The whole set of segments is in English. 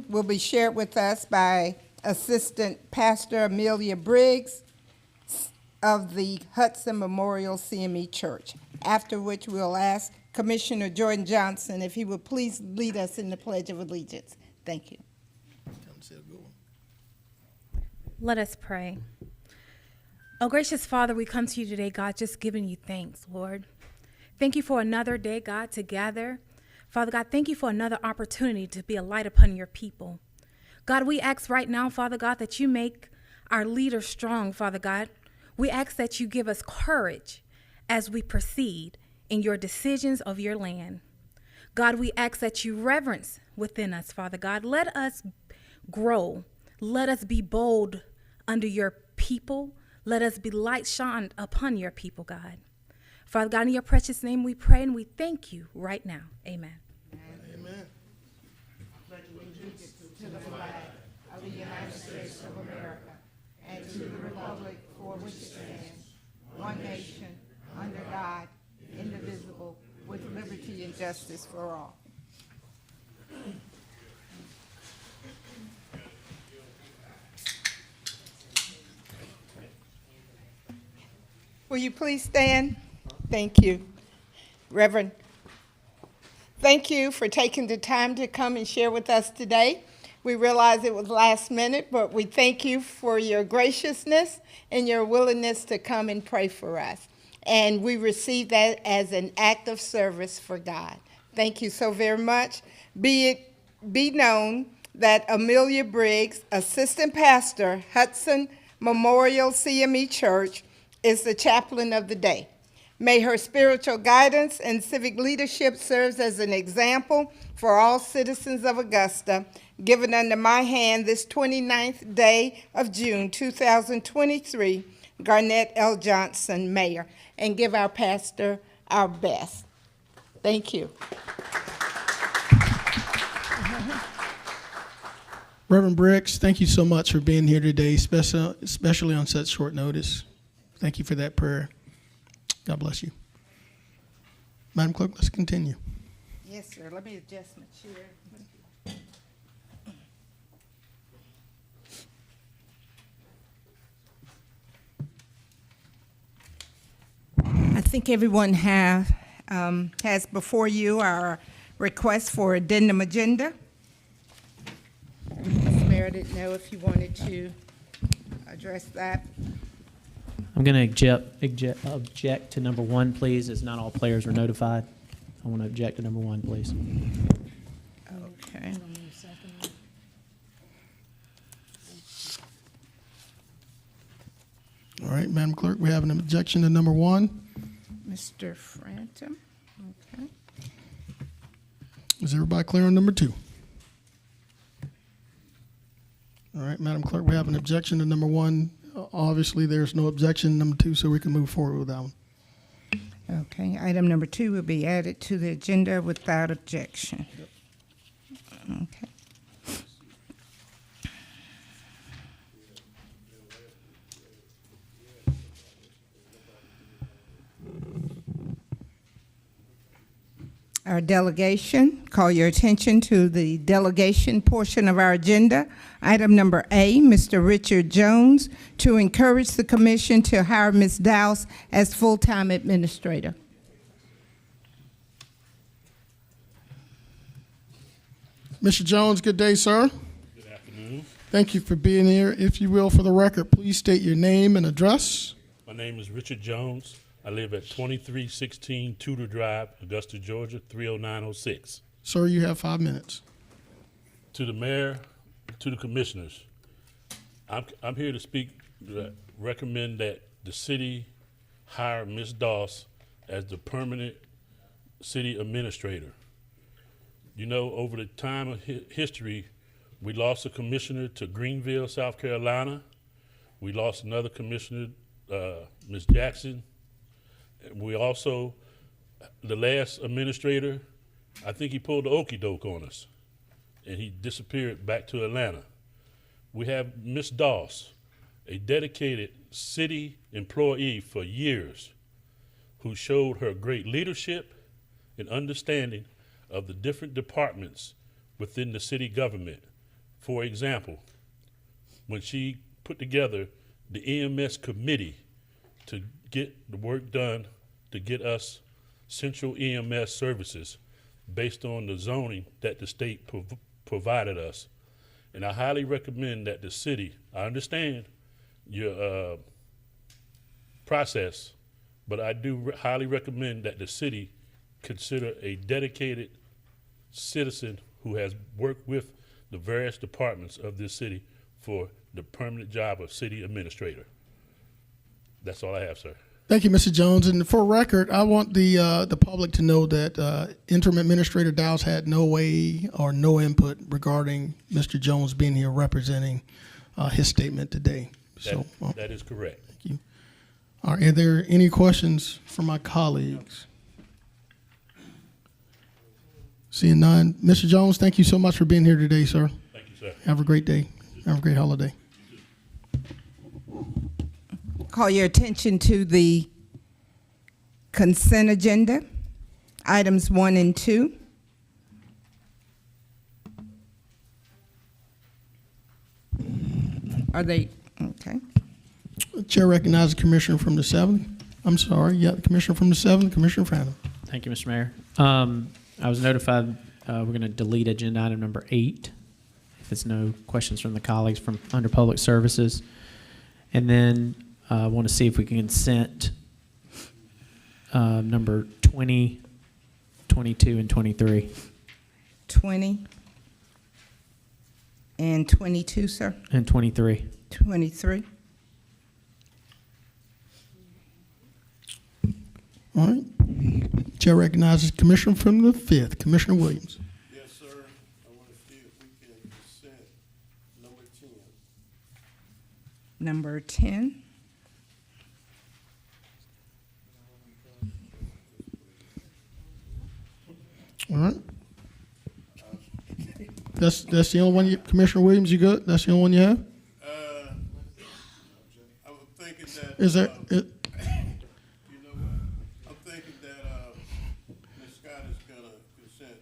will be shared with us by Assistant Pastor Amelia Briggs of the Hudson Memorial CME Church, after which we'll ask Commissioner Jordan Johnson if he would please lead us in the Pledge of Allegiance. Thank you. Let us pray. Oh, gracious Father, we come to you today, God, just giving you thanks, Lord. Thank you for another day, God, to gather. Father God, thank you for another opportunity to be a light upon your people. God, we ask right now, Father God, that you make our leaders strong, Father God. We ask that you give us courage as we proceed in your decisions of your land. God, we ask that you reverence within us, Father God. Let us grow. Let us be bold under your people. Let us be light shined upon your people, God. Father God, in your precious name we pray and we thank you right now. Amen. Amen. Pledge allegiance to the flag of the United States of America and to the republic for which it stands, one nation, under God, indivisible, with liberty and justice for all. Will you please stand? Thank you. Reverend, thank you for taking the time to come and share with us today. We realize it was last minute, but we thank you for your graciousness and your willingness to come and pray for us. And we receive that as an act of service for God. Thank you so very much. Be known that Amelia Briggs, Assistant Pastor, Hudson Memorial CME Church, is the chaplain of the day. May her spiritual guidance and civic leadership serve as an example for all citizens of Augusta, given under my hand this 29th day of June, 2023, Garnett L. Johnson, Mayor, and give our pastor our best. Thank you. Reverend Briggs, thank you so much for being here today, especially on such short notice. Thank you for that prayer. God bless you. Madam Clerk, let's continue. Yes, sir. Let me adjust my chair. I think everyone has before you our request for addendum agenda. Ms. Mayor, didn't know if you wanted to address that. I'm going to object to number 1, please, as not all players were notified. I want to object to number 1, please. Okay. All right, Madam Clerk, we have an objection to number 1. Mr. Frantum. Okay. Is everybody clear on number 2? All right, Madam Clerk, we have an objection to number 1. Obviously, there's no objection to number 2, so we can move forward with that one. Okay, item number 2 will be added to the agenda without objection. Okay. Our delegation, call your attention to the delegation portion of our agenda. Item number A, Mr. Richard Jones, to encourage the commission to hire Ms. Dowse as full-time administrator. Mr. Jones, good day, sir. Good afternoon. Thank you for being here. If you will, for the record, please state your name and address. My name is Richard Jones. I live at 2316 Tudor Drive, Augusta, Georgia, 30906. Sir, you have 5 minutes. To the mayor, to the commissioners, I'm here to speak, recommend that the city hire Ms. Doss as the permanent city administrator. You know, over the time of history, we lost a commissioner to Greenville, South Carolina. We lost another commissioner, Ms. Jackson. We also, the last administrator, I think he pulled the okie doke on us and he disappeared back to Atlanta. We have Ms. Doss, a dedicated city employee for years, who showed her great leadership and understanding of the different departments within the city government. For example, when she put together the EMS committee to get the work done to get us central EMS services based on the zoning that the state provided us. And I highly recommend that the city, I understand your process, but I do highly recommend that the city consider a dedicated citizen who has worked with the various departments of this city for the permanent job of city administrator. That's all I have, sir. Thank you, Mr. Jones. And for record, I want the public to know that Interim Administrator Dowse had no way or no input regarding Mr. Jones being here representing his statement today. That is correct. Thank you. Are there any questions from my colleagues? Seeing none. Mr. Jones, thank you so much for being here today, sir. Thank you, sir. Have a great day. Have a great holiday. Call your attention to the consent agenda, items 1 and 2. Are they, okay. Chair recognizes the Commissioner from the 7th. I'm sorry, yeah, the Commissioner from the 7th, Commissioner Phantom. Thank you, Mr. Mayor. I was notified we're going to delete agenda item number 8. If there's no questions from the colleagues from under public services. And then I want to see if we can consent number 20, 22, and 23. 20 and 22, sir. And 23. 23. All right. Chair recognizes Commissioner from the 5th, Commissioner Williams. Yes, sir. I want to see if we can consent number 10. Number 10. All right. That's the only one, Commissioner Williams, you good? That's the only one you have? I was thinking that. Is there, you know what? I'm thinking that Ms. Scott is going to consent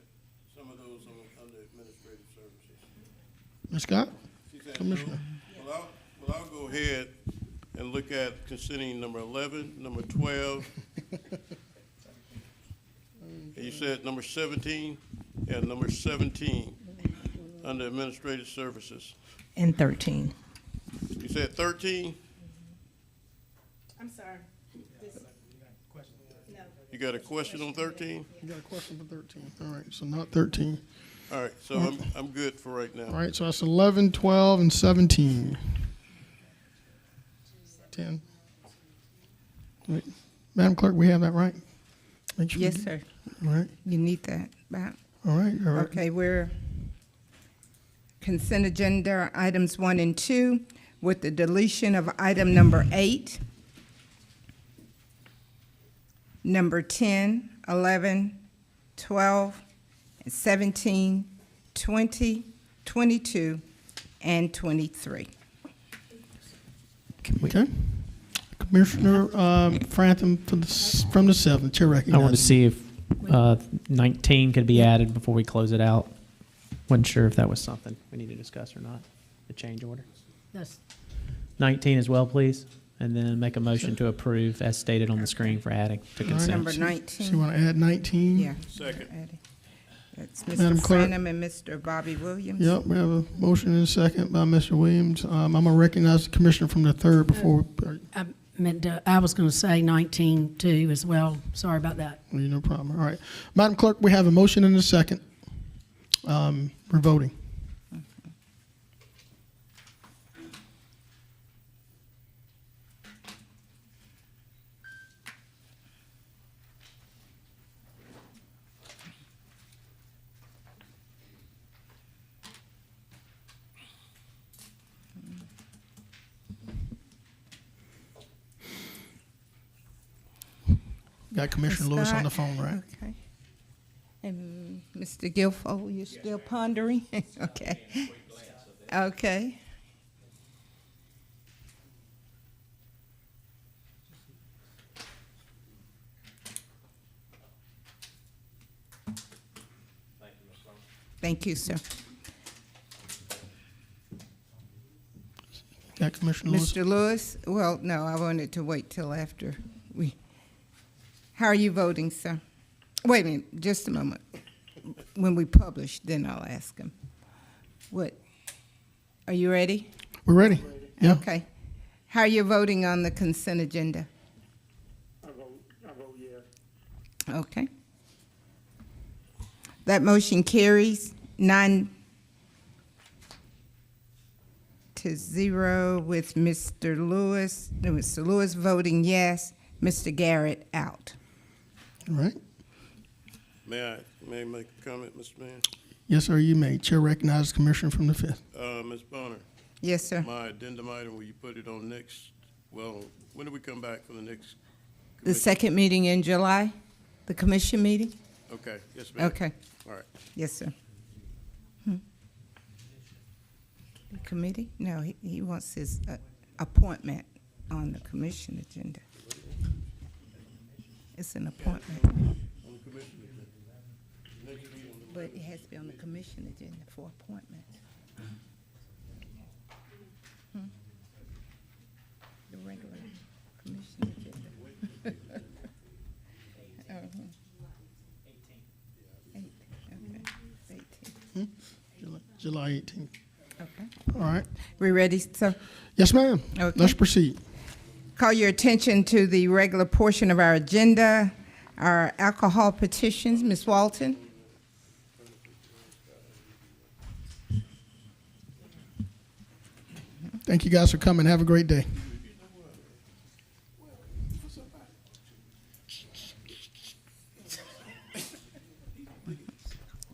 some of those under administrative services. Ms. Scott? She said, Commissioner. no. Well, I'll go ahead and look at consenting number 11, number 12. And you said number 17? Yeah, number 17 under administrative services. And 13. You said 13? I'm sorry. You got a question on 13? You got a question for 13. All right, so not 13. All right, so I'm good for right now. All right, so that's 11, 12, and 17. 10. Wait. Madam Clerk, we have that right? Make sure we Yes, do- sir. All right, You need that back. all right, all right. Okay, we're consent agenda items 1 and 2 with the deletion of item number 8, number 10, 11, 12, 17, 20, 22, and 23. Okay. Commissioner Frantham from the 7th, Chair I recognizes. want to see if 19 could be added before we close it out. Wasn't sure if that was something we need to discuss or not, the change order. That's 19 as well, please, and then make a motion to approve as stated on the screen for adding to consent. Number So you 19. want to add 19? Yeah. Second. That's Madam Mr. Clerk. Franham and Mr. Bobby Williams. Yep, we have a motion and a second by Mr. Williams. I'm going to recognize the Commissioner from the 3rd before, I was going to say 19 too as well. Sorry about that. no problem. All right. Madam Clerk, we have a motion and a second. We're voting. Got Commissioner Lewis on the phone, right? Okay. And Mr. Guilfoyle, you're still pondering? Okay. Okay. Thank you, sir. that, Commissioner Lewis? Mr. Lewis? Well, no, I wanted to wait till after we. How are you voting, sir? Wait a minute, just a moment. When we publish, then I'll ask him. What? Are you ready? We're ready. Yeah. Okay. How are you voting on the consent agenda? I vote yes. Okay. That motion carries 9-0 with Mr. Lewis. No, Mr. Lewis voting yes, Mr. Garrett out. All right. May I make a comment, Mr. Mayor? Yes, sir, you may. Chair recognizes Commissioner from the 5th. Ms. Bonner, Yes, sir. my addendum item, will you put it on next, well, when do we come back for the next? The commission? second meeting in July, the commission meeting? Okay, yes, ma'am. Okay. All right. Yes, sir. The committee? No, he wants his appointment on the commission agenda. It's an appointment. On the commission agenda. Next meeting on the- But it has to be on the commission agenda for appointment. The regular commission agenda. Eight, okay, 18, July 18th. okay. All right. We ready, sir? Yes, ma'am. Okay. Let's proceed. Call your attention to the regular portion of our agenda, our alcohol petitions. Ms. Walton? Thank you guys for coming. Have a great day.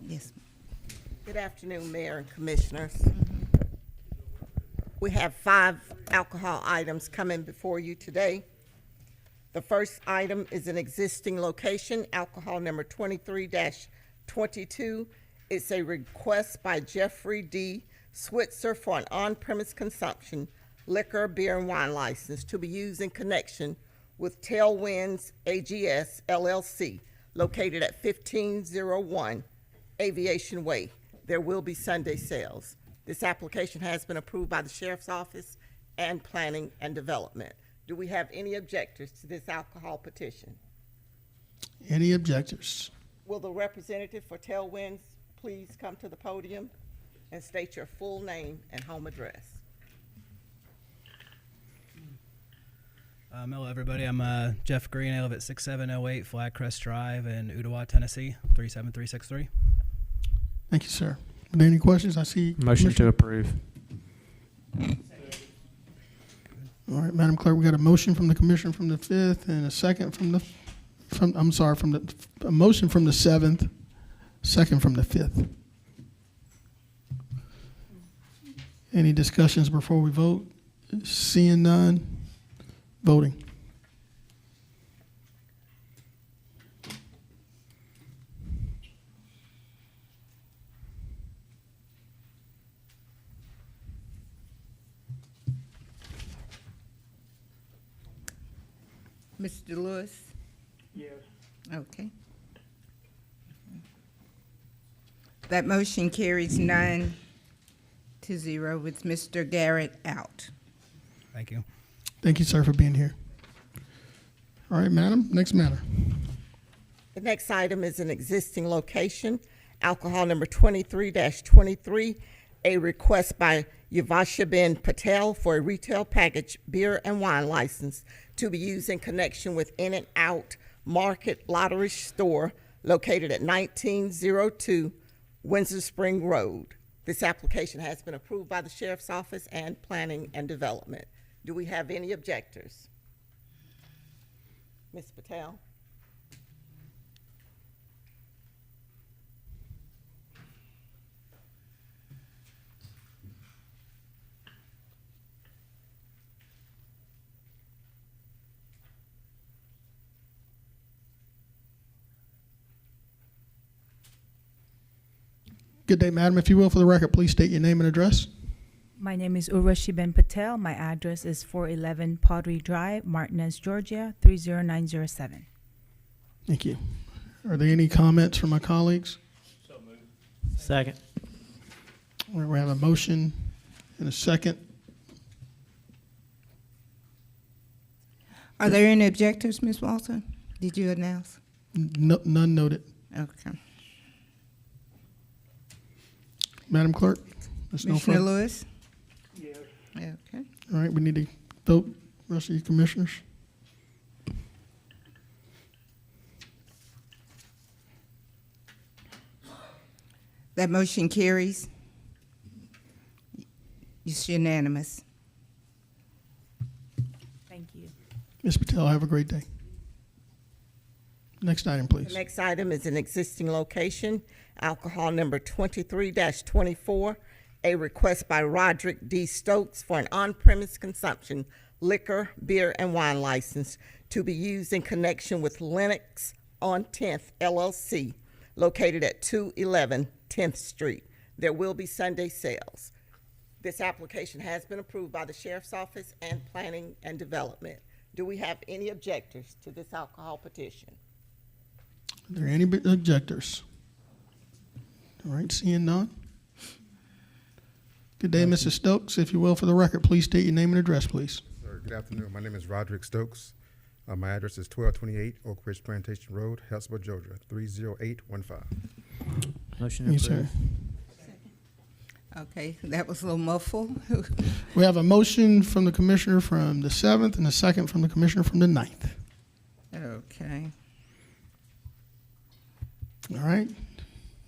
Yes. Good afternoon, Mayor and Commissioners. We have 5 alcohol items coming before you today. The first item is an existing location, alcohol number 23-22. It's a request by Jeffrey D. Switzer for an on-premise consumption liquor, beer, and wine license to be used in connection with Tailwinds AGS LLC, located at 1501 Aviation Way. There will be Sunday sales. This application has been approved by the Sheriff's Office and Planning and Development. Do we have any objectors to this alcohol petition? Any objectors? Will the representative for Tailwinds please come to the podium and state your full name and home address? Hello, everybody. I'm Jeff Green. I live at 6708 Flatcrest Drive in Ottawa, Tennessee, 37363. Thank you, sir. Are there any questions? I see. Motion to approve. All right, Madam Clerk, we got a motion from the Commissioner from the 5th and a second from a motion from the 7th, second from the 5th. Any discussions before we vote? Seeing none, voting. Mr. Lewis? Yes. Okay. That motion carries 9-0 with Mr. Garrett out. Thank you. Thank you, sir, for being here. All right, madam, next matter. The next item is an existing location, alcohol number 23-23, a request by Yavashabin Patel for a retail package beer and wine license to be used in connection with In-N-Out Market Lottery Store located at 1902 Windsor Spring Road. This application has been approved by the Sheriff's Office and Planning and Development. Do we have any objectors? Ms. Patel? Good day, madam. If you will, for the record, please state your name and address. My name is Urvashi Ben Patel. My address is 411 Pottery Drive, Martinez, Georgia, 30907. Thank you. Are there any comments from my colleagues? Second. All right, we have a motion and a second. Are there any objectors, Ms. Walton? Did you announce? No, none noted. Okay. Madam Clerk, there's no Commissioner further. Lewis? Yes. Okay. All right, we need to vote, rest of you commissioners. That motion carries. It's unanimous. Thank you. Ms. Patel, have a great day. Next item, The please. next item is an existing location, alcohol number 23-24, a request by Roderick D. Stokes for an on-premise consumption liquor, beer, and wine license to be used in connection with Lennox on 10th LLC, located at 211 10th Street. There will be Sunday sales. This application has been approved by the Sheriff's Office and Planning and Development. Do we have any objectors to this alcohol petition? Are there any objectors? All right, seeing none. Good day, Mrs. Stokes. If you will, for the record, please state your name and address, please. Sir, good afternoon. My name is Roderick Stokes. My address is 1228 Oak Ridge Plantation Road, Hillsborough, Georgia, 30815. Motion Thank you, approved. sir. Okay, that was a little muffled. We have a motion from the commissioner from the 7th and a second from the commissioner from the 9th. Okay. All right.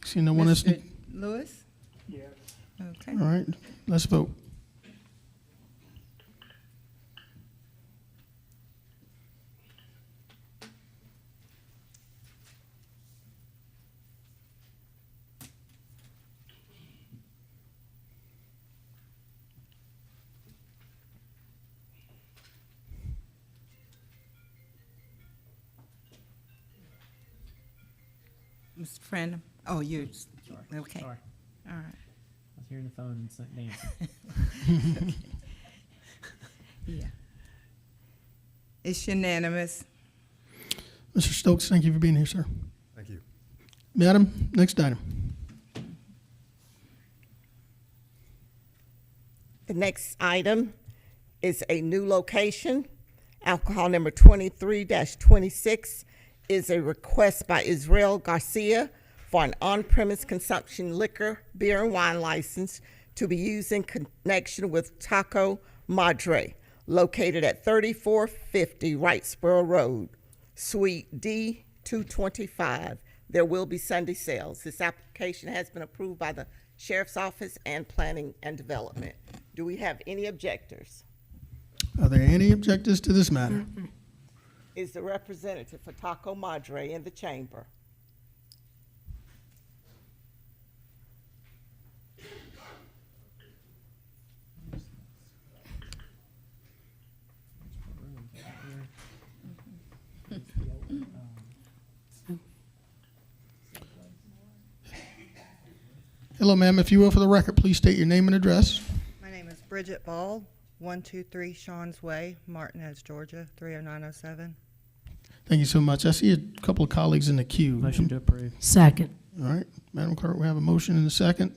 See no one else. Mr. Lewis? Yes. Okay. All right, let's vote. Mr. Frandon? Oh, you, okay. Sorry. All right. I was hearing the phone and dancing. Yeah. It's unanimous. Mr. Stokes, thank you for being here, sir. Thank you. Madam, next item. The next item is a new location. Alcohol number 23-26 is a request by Israel Garcia for an on-premise consumption liquor, beer, and wine license to be used in connection with Taco Madre, located at 3450 Wrightsboro Road, Suite D 225. There will be Sunday sales. This application has been approved by the Sheriff's Office and Planning and Development. Do we have any objectors? Are there any objectors to this matter? Is the representative for Taco Madre in the chamber? Hello, ma'am. If you will, for the record, please state your name and address. My name is Bridget Ball, 123 Sean's Way, Martinez, Georgia, 30907. Thank you so much. I see a couple of colleagues in the queue. Motion to approve. Second. All right, Madam Clerk, we have a motion and a second.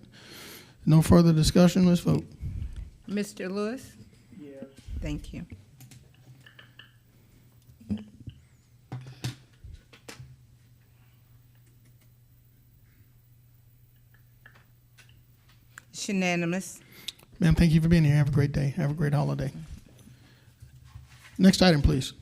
No further discussion. Let's vote. Mr. Lewis? Yes. Thank you. It's unanimous. Ma'am, thank you for being here. Have a great day. Have a great holiday. Next item, please.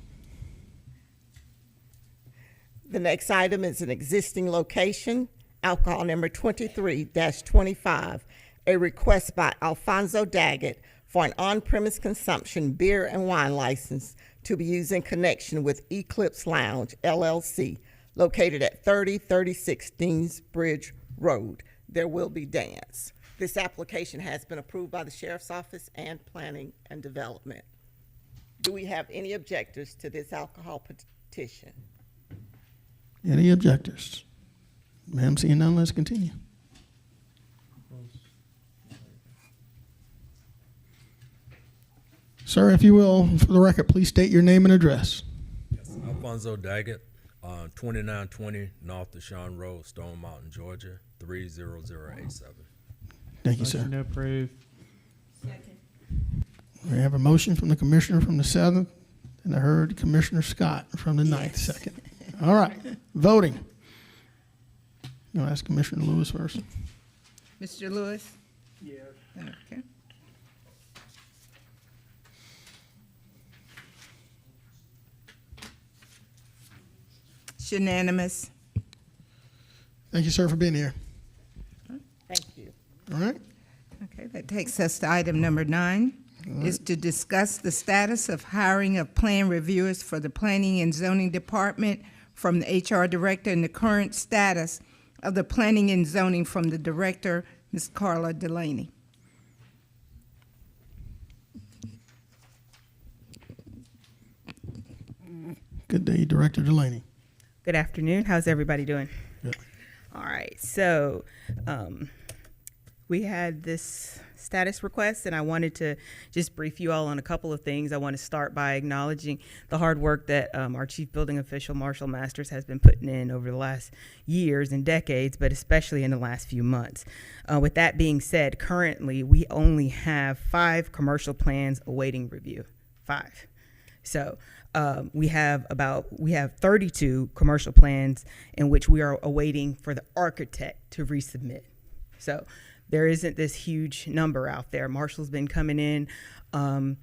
The next item is an existing location, alcohol number 23-25, a request by Alfonso Daggett for an on-premise consumption beer and wine license to be used in connection with Eclipse Lounge, LLC, located at 3036 Deans Bridge Road. There will be dance. This application has been approved by the Sheriff's Office and Planning and Development. Do we have any objectors to this alcohol petition? Any objectors? Ma'am, seeing none, let's continue. Sir, if you will, for the record, please state your name and address. Yes, Alfonso Daggett, 2920 North Deshaun Road, Stone Mountain, Georgia, 30087. Thank you, sir. Motion to approve. We have a motion from the commissioner from the 7th And I heard Commissioner Scott from the ninth second. All right, voting. You want to ask Commissioner Lewis first? Mr. Lewis? Yes. Okay. It's unanimous. Thank you, sir, for being here. Thank you. All right. Okay, that takes us to item number 9, is to discuss the status of hiring of plan reviewers for the Planning and Zoning Department from the HR Director and the current status of the Planning and Zoning from the Director, Ms. Carla Delaney. Good day, Director Delaney. Good afternoon. How's everybody doing? Good. All right. So we had this status request, and I wanted to just brief you all on a couple of things. I want to start by acknowledging the hard work that our Chief Building Official, Marshall Masters, has been putting in over the last years and decades, but especially in the last few months. With that being said, currently we only have 5 commercial plans awaiting review. 5. So we have 32 commercial plans in which we are awaiting for the architect to resubmit. So there isn't this huge number out there. Marshall's been coming in on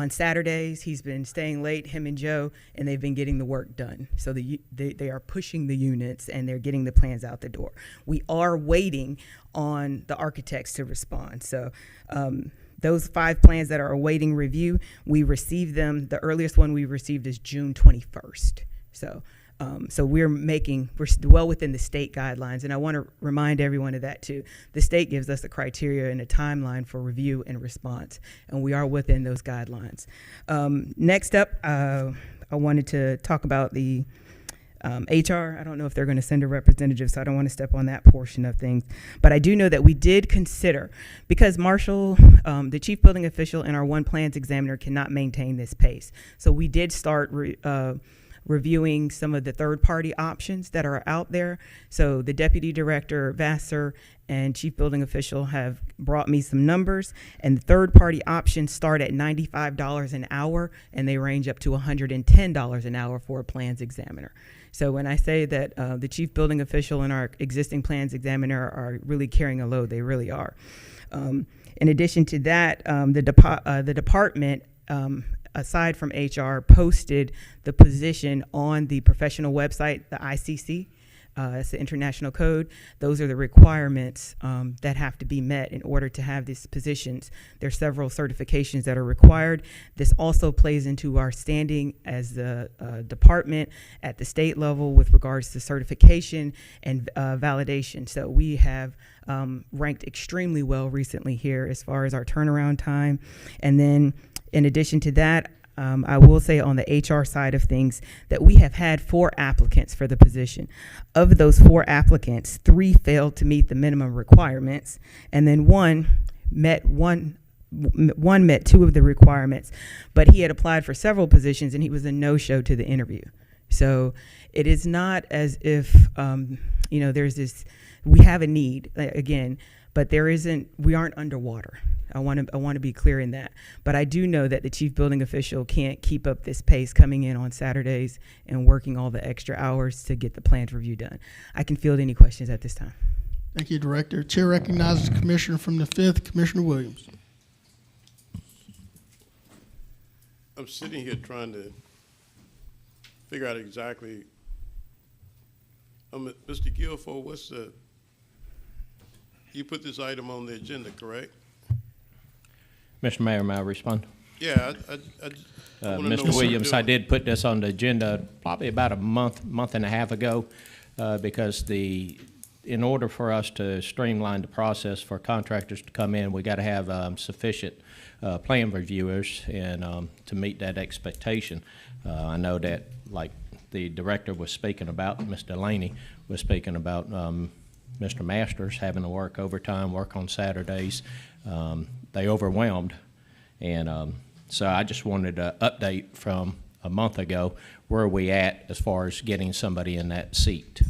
Saturdays. He's been staying late, him and Joe, and they've been getting the work done. So they are pushing the units, and they're getting the plans out the door. We are waiting on the architects to respond. So those 5 plans that are awaiting review, we received them. The earliest one we received is June 21st. So we're well within the state guidelines, and I want to remind everyone of that too. The state gives us a criteria and a timeline for review and response, and we are within those guidelines. Next up, I wanted to talk about the HR. I don't know if they're going to send a representative, so I don't want to step on that portion of things. But I do know that we did consider, because Marshall, the chief building official, and our one plans examiner cannot maintain this pace. So we did start reviewing some of the third-party options that are out there. So the deputy director, Vassar, and chief building official have brought me some numbers, and the third-party options start at $95 an hour, and they range up to $110 an hour for a plans examiner. So when I say that the chief building official and our existing plans examiner are really carrying a load, they really are. In addition to that, the department, aside from HR, posted the position on the professional website, the ICC. It's the international code. Those are the requirements that have to be met in order to have these positions. There are several certifications that are required. This also plays into our standing as the department at the state level with regards to certification and validation. So we have ranked extremely well recently here as far as our turnaround time. And then in addition to that, I will say on the HR side of things that we have had 4 applicants for the position. Of those 4 applicants, 3 failed to meet the minimum requirements, and then one met 2 of the requirements, but he had applied for several positions and he was a no-show to the interview. So it is not as if there's this, we have a need again, but we aren't underwater. I want to be clear in that. But I do know that the chief building official can't keep up this pace coming in on Saturdays and working all the extra hours to get the plans review done. I can field any questions at this time. Thank you, Director. Chair recognizes Commissioner from the 5th, Commissioner Williams. I'm sitting here trying to figure out exactly, Mr. Guilford, you put this item on the agenda, correct? Mr. Mayor, may I respond? Yeah, I Mr. Williams, I did put this on the agenda probably about a month and a half ago, because in order for us to streamline the process for contractors to come in, we got to have sufficient plan reviewers and to meet that expectation. I know that, like the director was speaking about, Ms. Delaney was speaking about Mr. Masters having to work overtime, work on Saturdays. They overwhelmed, and so I just wanted an update from a month ago. Where are we at as far as getting somebody in that seat?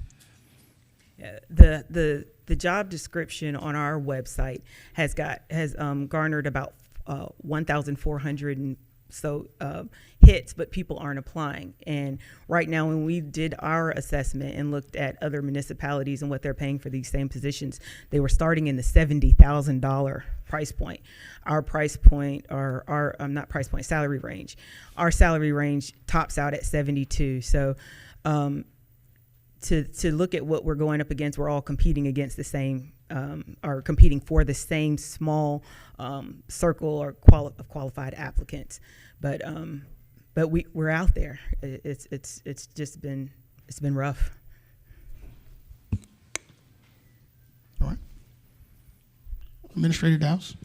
Yeah, the job description on our website has garnered about 1,400 hits, but people aren't applying. And right now, when we did our assessment and looked at other municipalities and what they're paying for these same positions, they were starting in the $70,000 price point. Our price point, or our not price point, salary range. Our salary range tops out at 72. So to look at what we're going up against, we're all competing against the same, or competing for the same small circle or of qualified applicants. But we're out there. It's just been rough. All right. Administrator Dowse.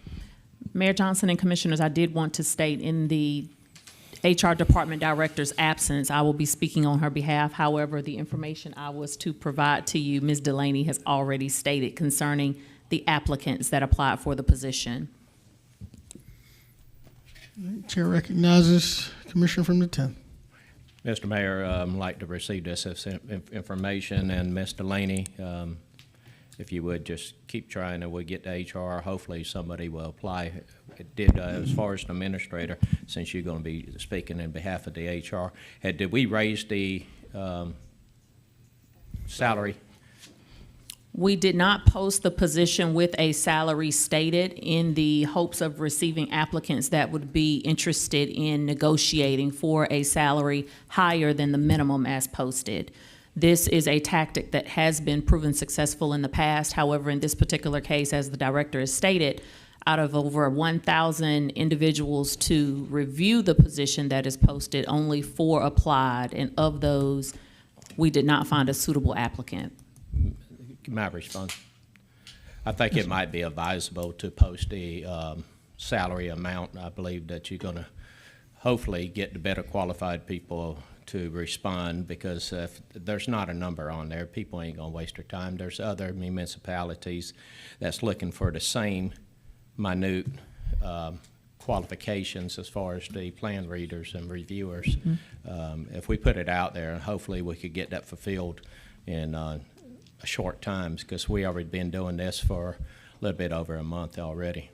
Mayor Johnson and Commissioners, I did want to state in the HR Department Director's absence, I will be speaking on her behalf. However, the information I was to provide to you, Ms. Delaney has already stated concerning the applicants that applied for the position. Chair recognizes Commissioner from the 10th. Mr. Mayor, I'd like to receive this information, and Ms. Delaney, if you would just keep trying and we'll get to HR. Hopefully somebody will apply. It did, as far as the administrator, since you're going to be speaking in behalf of the HR, did we raise the salary? We did not post the position with a salary stated in the hopes of receiving applicants that would be interested in negotiating for a salary higher than the minimum as posted. This is a tactic that has been proven successful in the past. However, in this particular case, as the director has stated, out of over 1,000 individuals to review the position that is posted, only 4 applied, and of those, we did not find a suitable applicant. My response. I think it might be advisable to post the salary amount. I believe that you're going to hopefully get the better qualified people to respond, because if there's not a number on there, people ain't going to waste their time. There's other municipalities that's looking for the same minute qualifications as far as the plan readers and reviewers. Mm-hmm. If we put it out there, hopefully we could get that fulfilled in a short time, because we already been doing this for a little bit over a month already.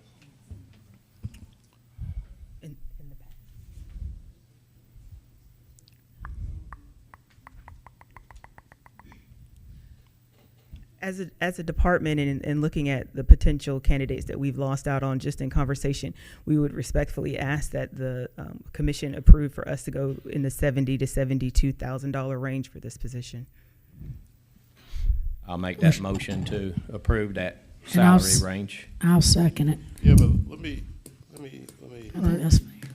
As a department, and looking at the potential candidates that we've lost out on just in conversation, we would respectfully ask that the commission approve for us to go in the $70,000 to $72,000 range for this position. I'll make that motion to approve that salary range. I'll second it. Yeah, but let me. I think that's fair.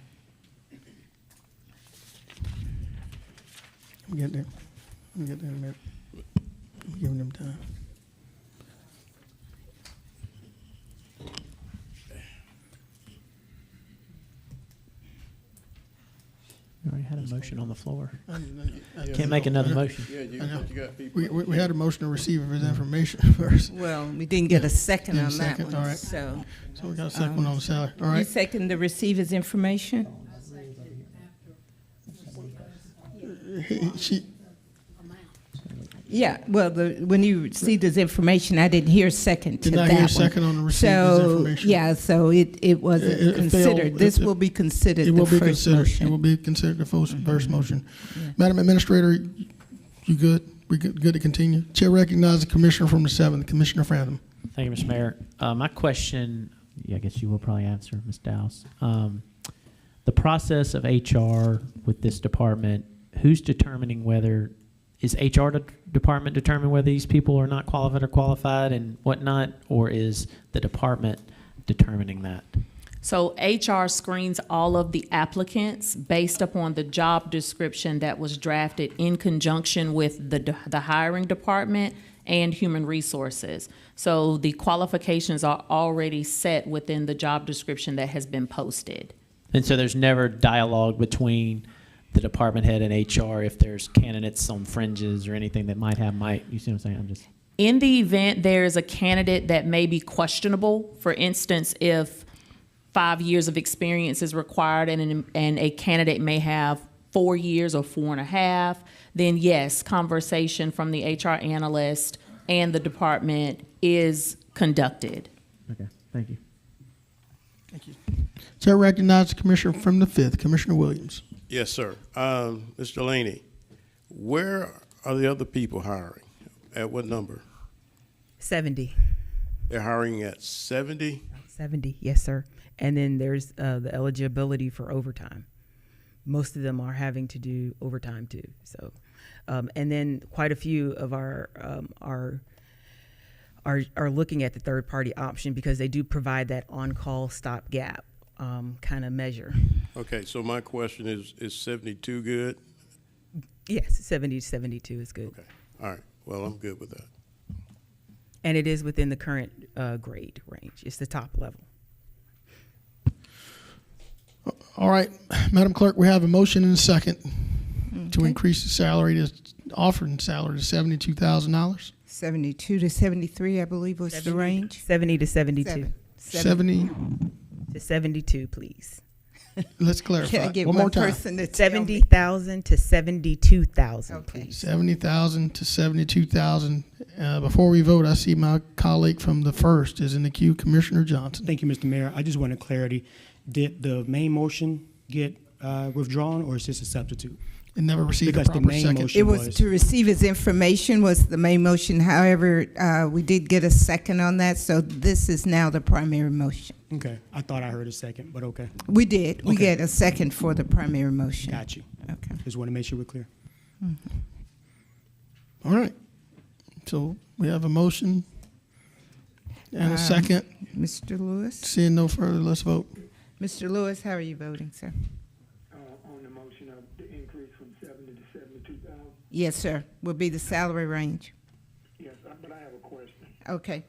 I'm getting there. I'm getting there in a minute. I'm giving them time. We already had a motion on the floor. I Can't make another motion. Yeah, you got people. We had a motion to receive his information first. Well, we didn't get a second on that Second, one. all right. So we got a second one on the salary. All you right. second to receive his information? Yeah, well, when you received his information, I didn't hear second to Did not that hear one. second on the receipt of his information. Yeah, so it wasn't It considered. failed. This will be considered It the will be first considered. motion. It will be considered the first motion. Madam Administrator, you good? We good to continue? Chair recognizes the Commissioner from the 7th, Commissioner Frantham. Thank you, Mr. Mayor. My question, I guess you will probably answer, Ms. Dowse. The process of HR with this department, who's determining whether, is HR department determine whether these people are not qualified or qualified and whatnot, or is the department determining that? So HR screens all of the applicants based upon the job description that was drafted in conjunction with the hiring department and human resources. So the qualifications are already set within the job description that has been posted. And so there's never dialogue between the department head and HR if there's candidates on fringes or anything that you see what I'm saying? In the event there's a candidate that may be questionable, for instance, if 5 years of experience is required and a candidate may have 4 years or 4.5, then yes, conversation from the HR analyst and the department is conducted. Okay, thank you. Thank you. Chair recognizes the Commissioner from the 5th, Commissioner Williams. Yes, sir. Mr. Delaney, where are the other people hiring? At what number? 70. They're hiring at 70? 70, yes, sir. And then there's the eligibility for overtime. Most of them are having to do overtime too. So, and then quite a few of our are looking at the third party option because they do provide that on-call stopgap kind of measure. Okay, so my question is 72 good? Yes, 70 to 72 is good. Okay, all right. Well, I'm good with that. And it is within the current grade range. It's the top level. All right, Madam Clerk, we have a motion and a second to increase the salary, offering salary to $72,000. 72 to 73, I believe, was the range. 70 to 72. 70. To 72, please. Let's clarify. Can I get one more one time. person to tell me? 70,000 to 72,000, Okay. please. 70,000 to 72,000. Before we vote, I see my colleague from the 1st is in the queue, Commissioner Johnson. Thank you, Mr. Mayor. I just wanted clarity. Did the main motion get withdrawn, or is this a substitute? It never received Because a the proper main second. motion It was to receive his information was the main motion. However, we did get a second on that, so this is now the primary motion. Okay, I thought I heard a second, but okay. We did. We Okay. get a second for the primary motion. Got you. Okay. Just want to make sure we're clear. All right. So we have a motion and a second. Mr. Lewis? Seeing no further, let's vote. Mr. Lewis, how are you voting, sir? On the motion of the increase from 70 to 72,000? Yes, sir. Will be the salary range. Yes, but I have a question. Okay.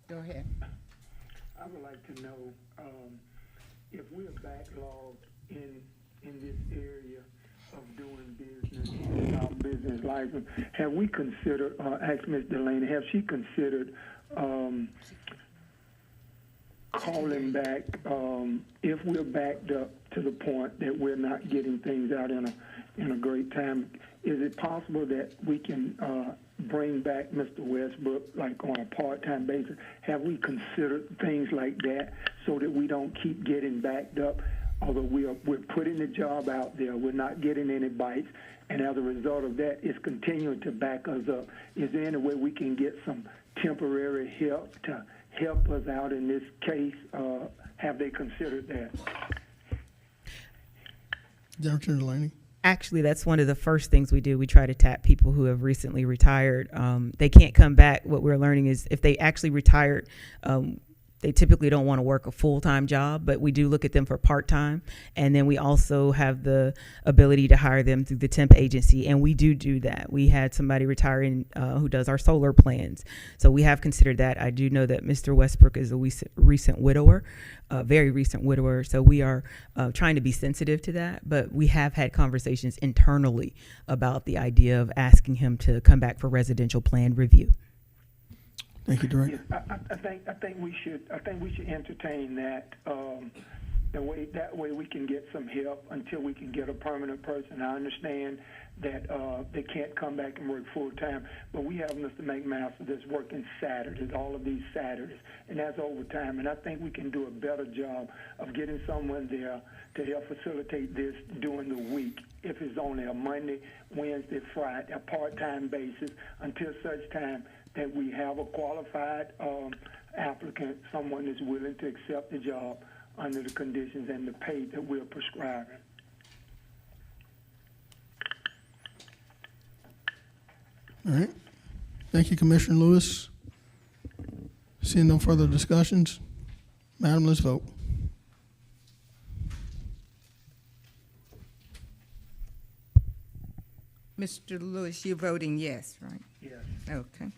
Go ahead. I would like to know if we're backlogged in this area of doing business without business license. Have we considered? Ask Ms. Delaney. Have she considered calling back if we're backed up to the point that we're not getting things out in a great time? Is it possible that we can bring back Mr. Westbrook like on a part-time basis? Have we considered things like that so that we don't keep getting backed up? Although we're putting the job out there, we're not getting any bites, and as a result of that, it's continuing to back us up. Is there any way we can get some temporary help to help us out in this case? Have they considered that? Senator Delaney. Actually, that's one of the first things we do. We try to tap people who have recently retired. They can't come back. What we're learning is if they actually retired, they typically don't want to work a full-time job, but we do look at them for part-time. And then we also have the ability to hire them through the temp agency, and we do that. We had somebody retiring who does our solar plans. So we have considered that. I do know that Mr. Westbrook is a recent widower, a very recent widower. So we are trying to be sensitive to that, but we have had conversations internally about the idea of asking him to come back for residential plan review. Thank you, Director. Yes, I think we should entertain that. That way we can get some help until we can get a permanent person. I understand that they can't come back and work full time, but we have Mr. McMaster that's working Saturdays, all of these Saturdays, and that's overtime. And I think we can do a better job of getting someone there to help facilitate this during the week. If it's only a Monday, Wednesday, Friday, a part-time basis, until such time that we have a qualified applicant, someone that's willing to accept the job under the conditions and the pay that we're prescribing. All right. Thank you, Commissioner Lewis. Seeing no further discussions, Madam, let's vote. Mr. Lewis, you're voting yes, right? Yes. Okay.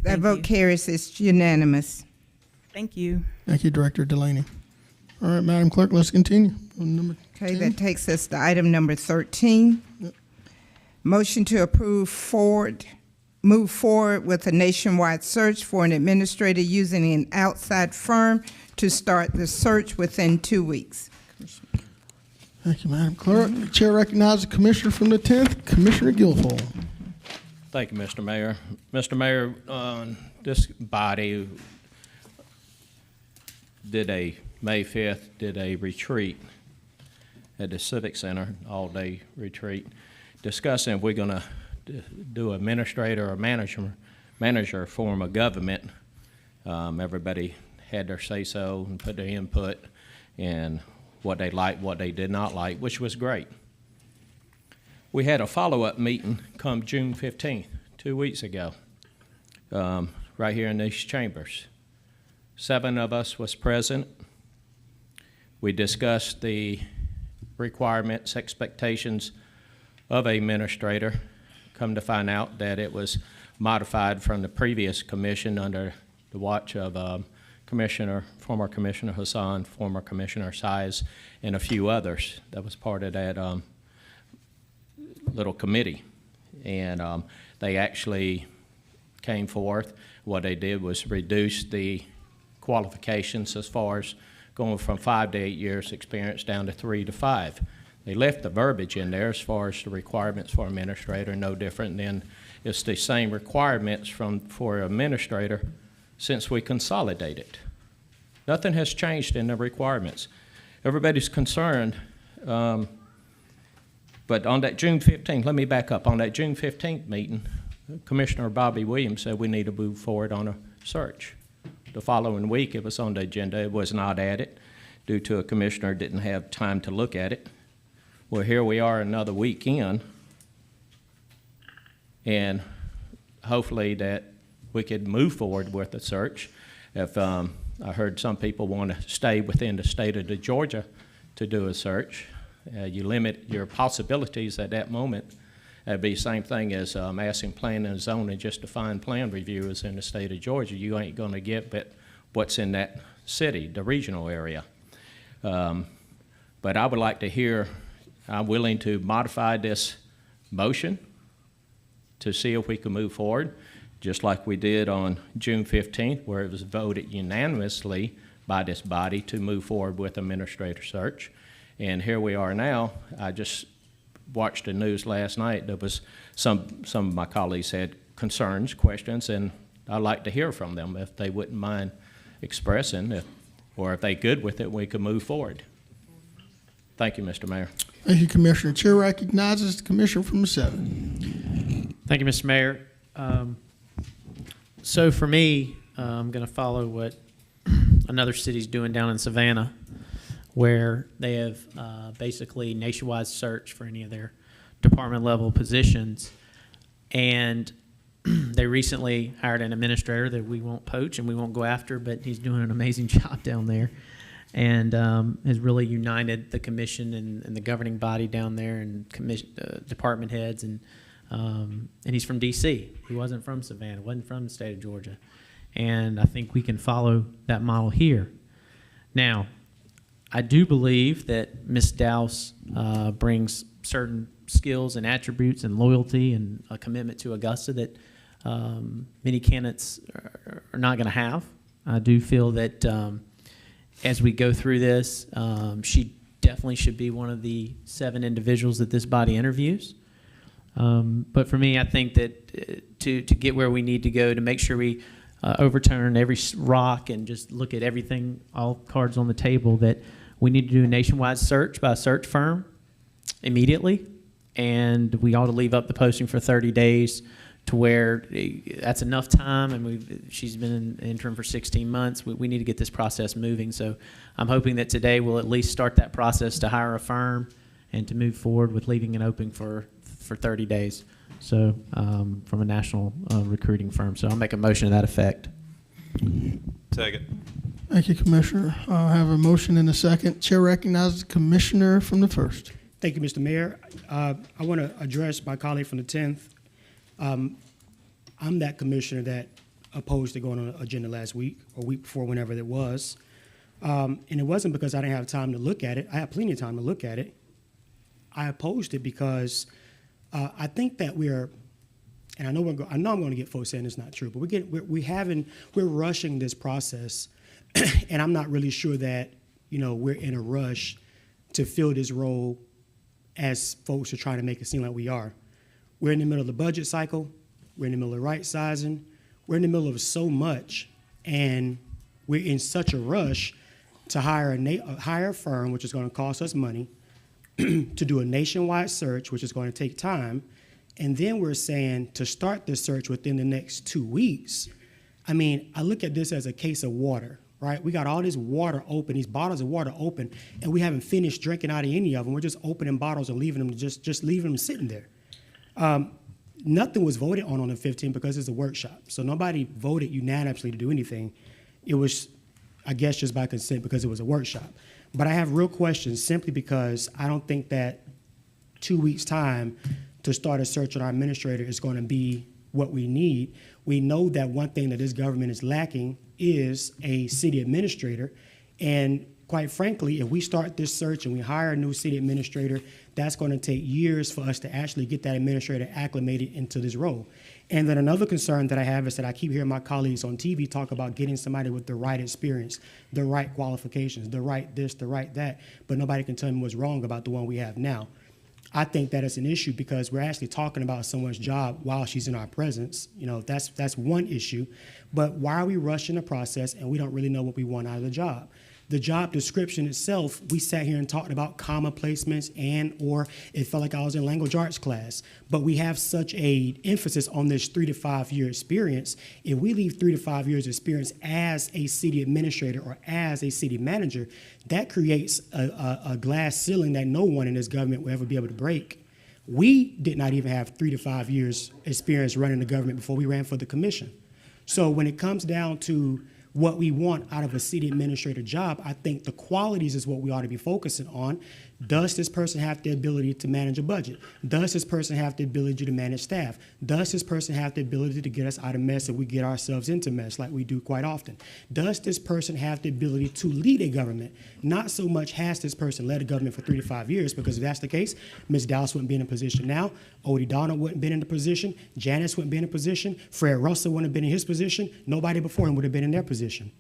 That vote carries. It's unanimous. Thank you. Thank you, Director Delaney. All right, Madam Clerk, let's continue. Number Okay, 10. that takes us to item number 13. Motion to move forward with a nationwide search for an administrator using an outside firm to start the search within 2 weeks. Thank you, Madam Clerk. The chair recognizes the Commissioner from the 10th, Commissioner Guilfoyle. Thank you, Mr. Mayor. Mr. Mayor, this body May 5th, did a retreat at the Civic Center, all-day retreat, discussing if we're going to do administrator or manager form of government. Everybody had their say-so and put their input and what they liked, what they did not like, which was great. We had a follow-up meeting come June 15th, 2 weeks ago, right here in these chambers. 7 of us was present. We discussed the requirements, expectations of an administrator. Come to find out that it was modified from the previous commission under the watch of former Commissioner Hassan, former Commissioner Size, and a few others that was part of that little committee. And they actually came forth. What they did was reduce the qualifications as far as going from 5 to 8 years experience down to 3 to 5. They left the verbiage in there as far as the requirements for administrator, no different than it's the same requirements for administrator since we consolidated. Nothing has changed in the requirements. Everybody's concerned, but on that June 15th, let me back up. On that June 15th meeting, Commissioner Bobby Williams said we need to move forward on a search. The following week, it was on the agenda. It was not added due to a commissioner didn't have time to look at it. Well, here we are another week in, and hopefully that we could move forward with the search. If I heard some people want to stay within the state of Georgia to do a search, you limit your possibilities at that moment. That'd be the same thing as asking planning and zoning just to find plan reviewers in the state of Georgia. You ain't going to get but what's in that city, the regional area. But I would like to hear, I'm willing to modify this motion to see if we can move forward, just like we did on June 15th, where it was voted unanimously by this body to move forward with administrator search. And here we are now. I just watched the news last night. There was some of my colleagues had concerns, questions, and I'd like to hear from them if they wouldn't mind expressing, or if they're good with it, we could move forward. Thank you, Mr. Mayor. Thank you, Commissioner. Chair recognizes the Commissioner from the 7th. Thank you, Mr. Mayor. So for me, I'm going to follow what another city's doing down in Savannah, where they have basically nationwide search for any of their department level positions. And they recently hired an administrator that we won't poach and we won't go after, but he's doing an amazing job down there, and has really united the commission and the governing body down there, and department heads, and he's from DC. He wasn't from Savannah, wasn't from the state of Georgia. And I think we can follow that model here. Now, I do believe that Ms. Dowse brings certain skills and attributes and loyalty and a commitment to Augusta that many candidates are not going to have. I do feel that as we go through this, she definitely should be one of the 7 individuals that this body interviews. But for me, I think that to get where we need to go, to make sure we overturn every rock and just look at everything, all cards on the table, that we need to do a nationwide search by a search firm immediately, and we ought to leave up the posting for 30 days to where that's enough time, and she's been in interim for 16 months. We need to get this process moving. So I'm hoping that today we'll at least start that process to hire a firm and to move forward with leaving it open for 30 days. So from a national recruiting firm. So I'll make a motion to that effect. Second. Thank you, Commissioner. I have a motion and a second. Chair recognizes the Commissioner from the 1st. Thank you, Mr. Mayor. I want to address my colleague from the 10th. I'm that commissioner that opposed to going on the agenda last week or week before, whenever it was. And it wasn't because I didn't have time to look at it. I had plenty of time to look at it. I opposed it because I think that we're, and I know I'm going to get folks saying it's not true, but we're rushing this process, and I'm not really sure that we're in a rush to fill this role as folks are trying to make it seem like we are. We're in the middle of the budget cycle. We're in the middle of right sizing. We're in the middle of so much, and we're in such a rush to hire a firm, which is going to cost us money, to do a nationwide search, which is going to take time, and then we're saying to start this search within the next 2 weeks. I mean, I look at this as a case of water, right? We got all this water open, these bottles of water open, and we haven't finished drinking out of any of them. We're just opening bottles and leaving them, just leaving them sitting there. Nothing was voted on the 15th because it's a workshop. So nobody voted unanimously to do anything. It was, I guess, just by consent because it was a workshop. But I have real questions simply because I don't think that 2 weeks' time to start a search on our administrator is going to be what we need. We know that one thing that this government is lacking is a city administrator. And quite frankly, if we start this search and we hire a new city administrator, that's going to take years for us to actually get that administrator acclimated into this role. And then another concern that I have is that I keep hearing my colleagues on TV talk about getting somebody with the right experience, the right qualifications, the right this, the right that, but nobody can tell me what's wrong about the one we have now. I think that it's an issue because we're actually talking about someone's job while she's in our presence. You know, that's one issue. But why are we rushing the process and we don't really know what we want out of the job? The job description itself, we sat here and talked about comma placements or it felt like I was in language arts class. But we have such a emphasis on this 3 to 5 year experience. If we leave 3 to 5 years experience as a city administrator or as a city manager, that creates a glass ceiling that no one in this government will ever be able to break. We did not even have 3 to 5 years experience running the government before we ran for the commission. So when it comes down to what we want out of a city administrator job, I think the qualities is what we ought to be focusing on. Does this person have the ability to manage a budget? Does this person have the ability to manage staff? Does this person have the ability to get us out of mess if we get ourselves into mess like we do quite often? Does this person have the ability to lead a government? Not so much has this person led a government for 3 to 5 years, because if that's the case, Ms. Dallas wouldn't be in a position now, Odie Donald wouldn't have been in the position, Janice wouldn't be in a position, Fred Russell wouldn't have been in his position, nobody before him would have been in their position.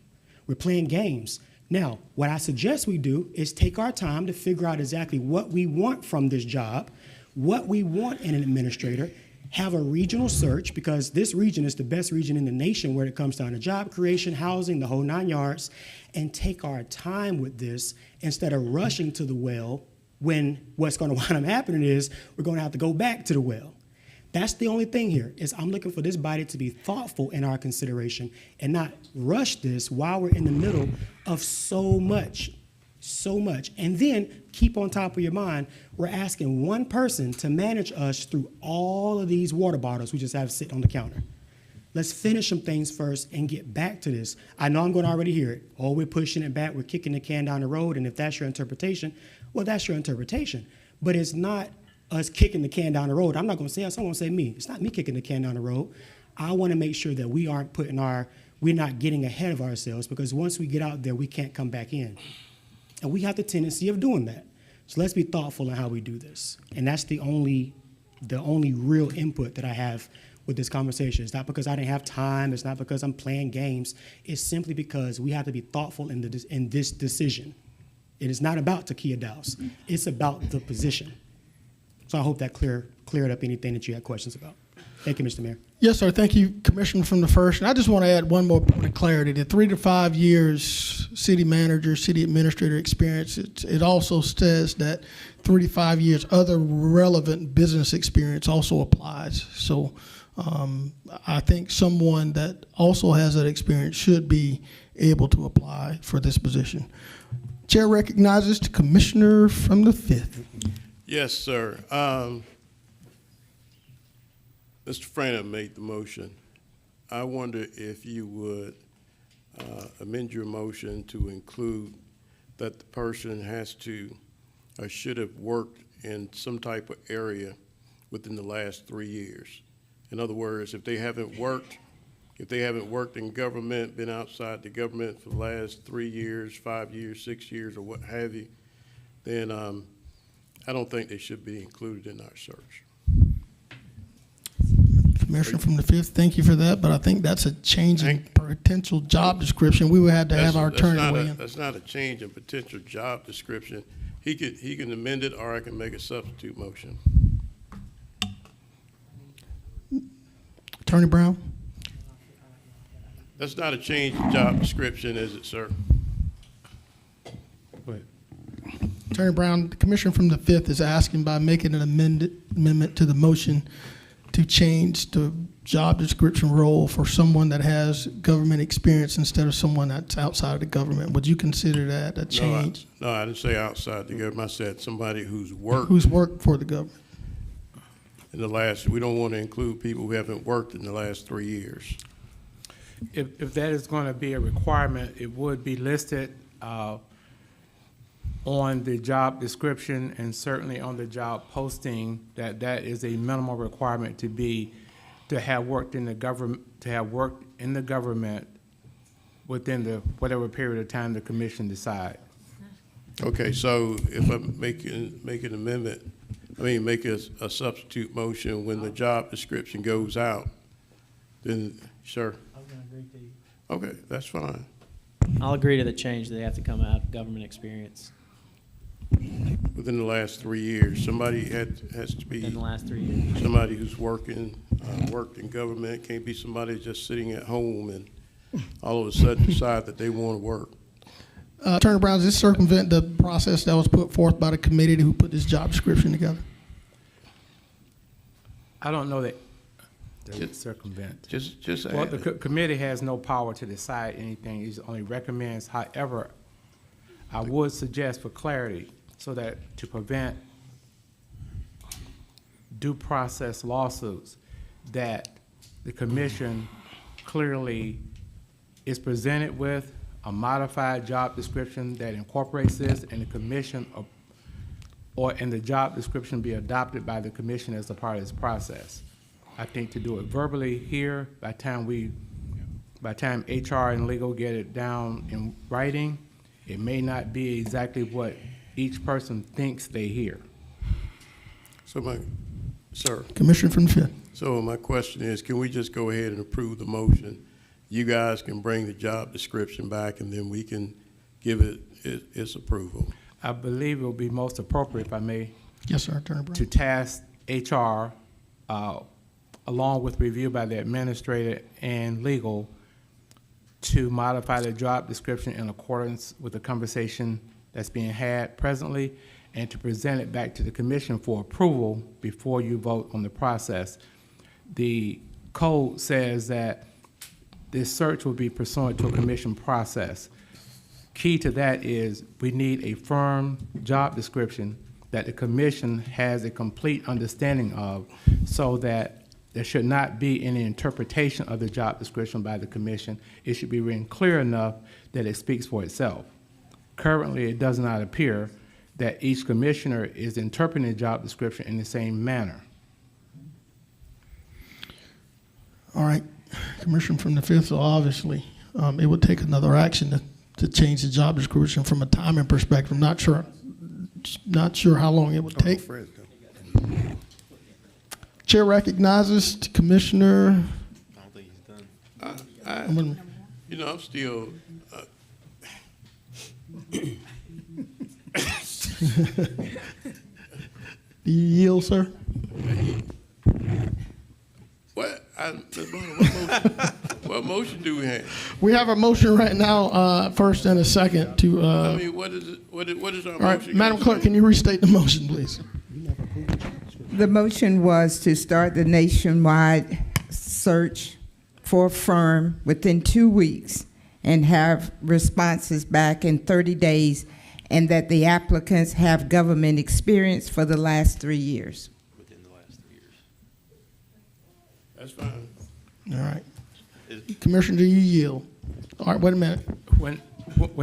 We're playing games. Now, what I suggest we do is take our time to figure out exactly what we want from this job, what we want in an administrator, have a regional search, because this region is the best region in the nation where it comes down to job creation, housing, the whole 9 yards, and take our time with this instead of rushing to the well when what's going to wind up happening is we're going to have to go back to the well. That's the only thing here, is I'm looking for this body to be thoughtful in our consideration and not rush this while we're in the middle of so much. And then keep on top of your mind, we're asking one person to manage us through all of these water bottles we just have sitting on the counter. Let's finish some things first and get back to this. I know I'm going to already hear it. Oh, we're pushing it back, we're kicking the can down the road, and if that's your interpretation, well, that's your interpretation. But it's not us kicking the can down the road. I'm not going to say us, I'm going to say me. It's not me kicking the can down the road. I want to make sure that we aren't we're not getting ahead of ourselves, because once we get out there, we can't come back in. And we have the tendency of doing that. So let's be thoughtful in how we do this. And that's the only real input that I have with this conversation. It's not because I didn't have time. It's not because I'm playing games. It's simply because we have to be thoughtful in this decision. It is not about Takia Dowse. It's about the position. So I hope that cleared up anything that you had questions about. Thank you, Mr. Mayor. Yes, sir. Thank you, Commissioner from the first. And I just want to add one more point of clarity. The 3 to 5 years city manager, city administrator experience, it also says that 3 to 5 years other relevant business experience also applies. So I think someone that also has that experience should be able to apply for this position. Chair recognizes the Commissioner from the 5th. Yes, sir. Mr. Frainer made the motion. I wonder if you would amend your motion to include that the person has to or should have worked in some type of area within the last 3 years. In other words, if they haven't worked in government, been outside the government for the last 3 years, 5 years, 6 years, or what have you, then I don't think they should be included in our search. Commissioner from the 5th, thank you for that, but I think that's a change in potential job description. We would have to have our attorney weigh in. That's not a change in potential job description. He can amend it, or I can make a substitute motion. Attorney Brown? That's not a change in job description, is it, sir? Attorney Brown, the commissioner from the 5th is asking by making an amendment to the motion to change the job description role for someone that has government experience instead of someone that's outside of the government. Would you consider that a change? No, I didn't say outside the government. I said somebody who's worked. Who's worked for the government? In the last, we don't want to include people who haven't worked in the last 3 years. If that is going to be a requirement, it would be listed on the job description and certainly on the job posting that is a minimal requirement to have worked in the government, within the whatever period of time the commission decide. Okay, so if I make an amendment, make a substitute motion when the job description goes out, then, sure. I'm going to agree to you. Okay, that's fine. I'll agree to the change that they have to come out of government experience. Within the last 3 years, somebody has to be. Within the last 3 years. Somebody who's worked in government. Can't be somebody just sitting at home and all of a sudden decide that they want to work. Attorney Brown, does this circumvent the process that was put forth by the committee who put this job description together? I don't know that it circumvent. Just well, the committee has no power to decide anything. It only recommends. However, I would suggest for clarity, so that to prevent due process lawsuits, that the commission clearly is presented with a modified job description that incorporates this, and the commission and the job description be adopted by the commission as a part of this process. I think to do it verbally here, by time HR and legal get it down in writing, it may not be exactly what each person thinks they hear. So sir. Commissioner from the 5th. So my question is, can we just go ahead and approve the motion? You guys can bring the job description back, and then we can give it its approval. I believe it will be most appropriate, if I may. Yes, sir, Attorney Brown. To task HR, along with review by the administrator and legal, to modify the job description in accordance with the conversation that's being had presently, and to present it back to the commission for approval before you vote on the process. The code says that this search will be pursuant to a commission process. Key to that is we need a firm job description that the commission has a complete understanding of, so that there should not be any interpretation of the job description by the commission. It should be written clear enough that it speaks for itself. Currently, it does not appear that each commissioner is interpreting the job description in the same manner. All right, Commissioner from the 5th, so obviously it would take another action to change the job description from a timing perspective. Not sure how long it would take. Chair recognizes Commissioner. I don't think he's done. I'm still. Do you yield, sir? What motion do we have? We have a motion right now, first and a second to. What is it? What is our all motion? right, Madam Clerk, can you restate the motion, please? The motion was to start the nationwide search for a firm within 2 weeks and have responses back in 30 days, and that the applicants have government experience for the last 3 years. Within the last 3 years. That's fine. All right. Commissioner, do you yield? All right, wait a minute. When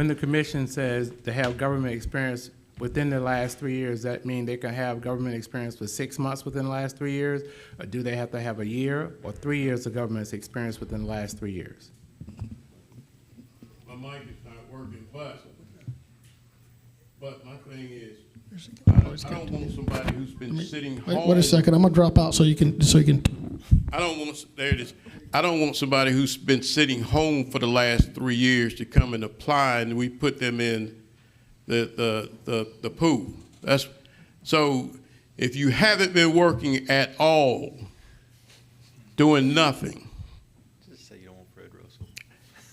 the commission says to have government experience within the last 3 years, that mean they can have government experience for 6 months within the last 3 years? Or do they have to have a year or 3 years of government experience within the last 3 years? My mic is not working, but my thing is, I don't want somebody who's been sitting home. Wait a second, I'm gonna drop out so you can. I don't want, there it is. I don't want somebody who's been sitting home for the last 3 years to come and apply, and we put them in the pool. That's, so if you haven't been working at all, doing nothing. Just say you don't want Fred Russell.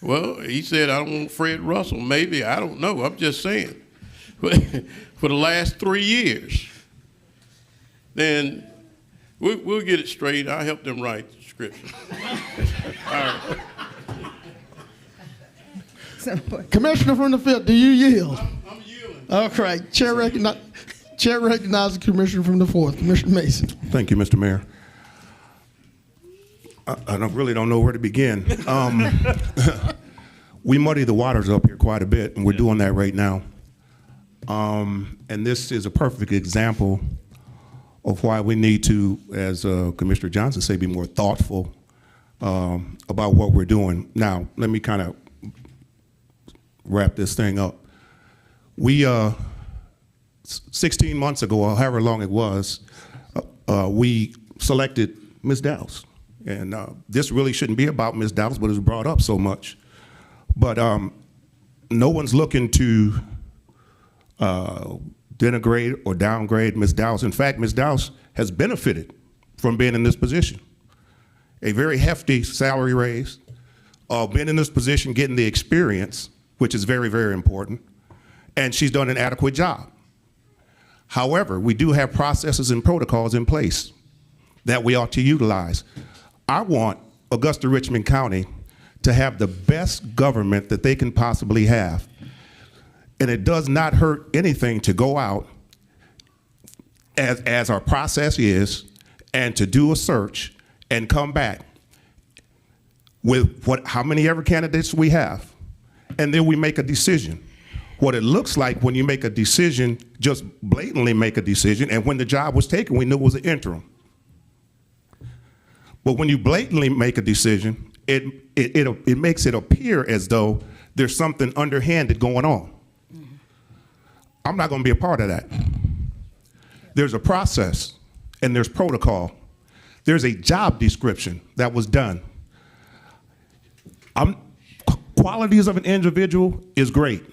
Well, he said, I don't want Fred Russell. Maybe, I don't know. I'm just saying. For the last 3 years, then we'll get it straight. I'll help them write the scripture. All right. Commissioner from the 5th, do you yield? I'm yielding. All right. Chair recognizes the Commissioner from the 4th, Commissioner Mason. Thank you, Mr. Mayor. I really don't know where to begin. We muddy the waters up here quite a bit, and we're doing that right now. And this is a perfect example of why we need to, as Commissioner Johnson said, be more thoughtful about what we're doing. Now, let me kind of wrap this thing up. We, 16 months ago, or however long it was, we selected Ms. Dowse. And this really shouldn't be about Ms. Dowse, but it's brought up so much. But no one's looking to denigrate or downgrade Ms. Dowse. In fact, Ms. Dowse has benefited from being in this position. A very hefty salary raise, being in this position, getting the experience, which is very, very important, and she's done an adequate job. However, we do have processes and protocols in place that we ought to utilize. I want Augusta Richmond County to have the best government that they can possibly have. And it does not hurt anything to go out, as our process is, and to do a search and come back with how many ever candidates we have. And then we make a decision. What it looks like when you make a decision, just blatantly make a decision, and when the job was taken, we knew it was an interim. But when you blatantly make a decision, it makes it appear as though there's something underhanded going on. I'm not going to be a part of that. There's a process and there's protocol. There's a job description that was done. Qualities of an individual is great,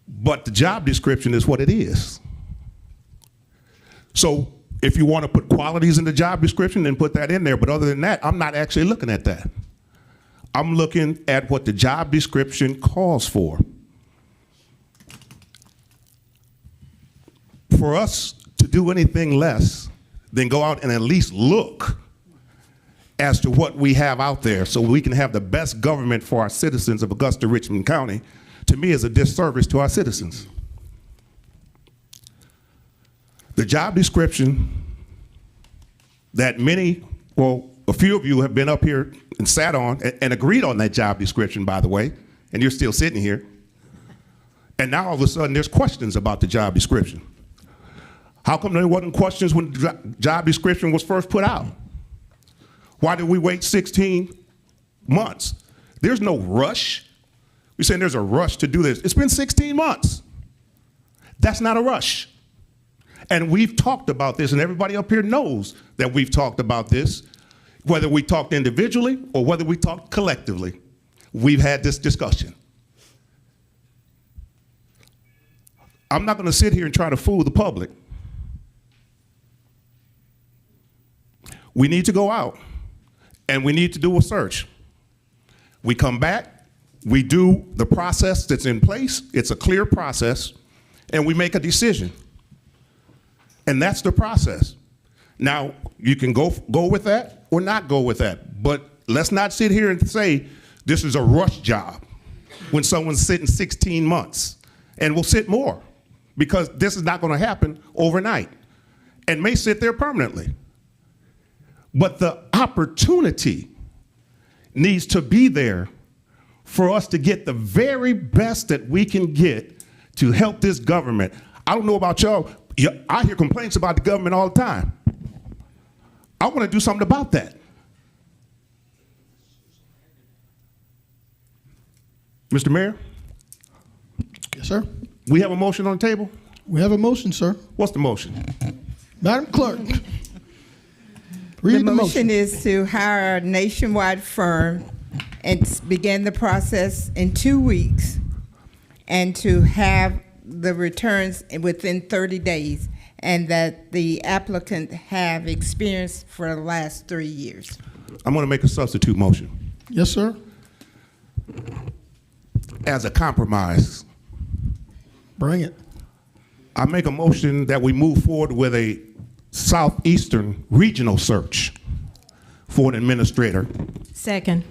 but the job description is what it is. So if you want to put qualities in the job description, then put that in there. But other than that, I'm not actually looking at that. I'm looking at what the job description calls for. For us to do anything less than go out and at least look as to what we have out there so we can have the best government for our citizens of Augusta Richmond County, to me is a disservice to our citizens. The job description that a few of you have been up here and sat on and agreed on that job description, by the way, and you're still sitting here. And now all of a sudden there's questions about the job description. How come there wasn't questions when the job description was first put out? Why did we wait 16 months? There's no rush. We're saying there's a rush to do this. It's been 16 months. That's not a rush. And we've talked about this, and everybody up here knows that we've talked about this, whether we talked individually or whether we talked collectively. We've had this discussion. I'm not going to sit here and try to fool the public. We need to go out, and we need to do a search. We come back, we do the process that's in place. It's a clear process, and we make a decision. And that's the process. Now, you can go with that or not go with that, but let's not sit here and say this is a rush job when someone's sitting 16 months, and will sit more, because this is not going to happen overnight and may sit there permanently. But the opportunity needs to be there for us to get the very best that we can get to help this government. I don't know about y'all. I hear complaints about the government all the time. I want to do something about that. Mr. Mayor? Yes, sir. We have a motion on the table? We have a motion, sir. What's the motion? Madam Clerk, The read the motion is to hire a nationwide firm and begin the process in 2 weeks and to have the returns within 30 days, and that the applicant have experience for the last 3 years. I'm going to make a substitute motion. Yes, sir. As a compromise, Bring it. I make a motion that we move forward with a Southeastern regional search for an administrator. Second.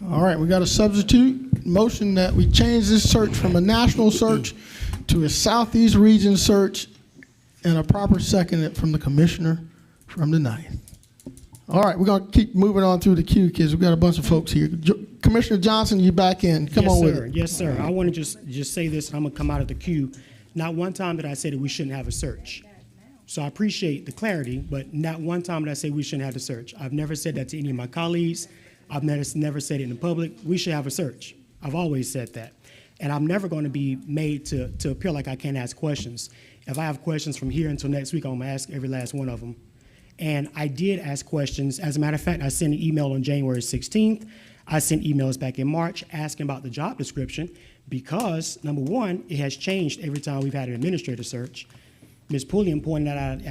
All right, we got a substitute motion that we change this search from a national search to a Southeast region search, and a proper second from the commissioner from the 9th. All right, we're going to keep moving on through the queue, kids. We've got a bunch of folks here. Commissioner Johnson, you back in. Come on with it. Yes, sir. I want to just say this, and I'm going to come out of the queue. Not one time did I say that we shouldn't have a search. So I appreciate the clarity, but not one time did I say we shouldn't have a search. I've never said that to any of my colleagues. I've never said it in the public. We should have a search. I've always said that. And I'm never going to be made to appear like I can't ask questions. If I have questions from here until next week, I'm going to ask every last one of them. And I did ask questions. As a matter of fact, I sent an email on January 16th. I sent emails back in March asking about the job description because, number one, it has changed every time we've had an administrator search. Ms. Pulliam pointed that out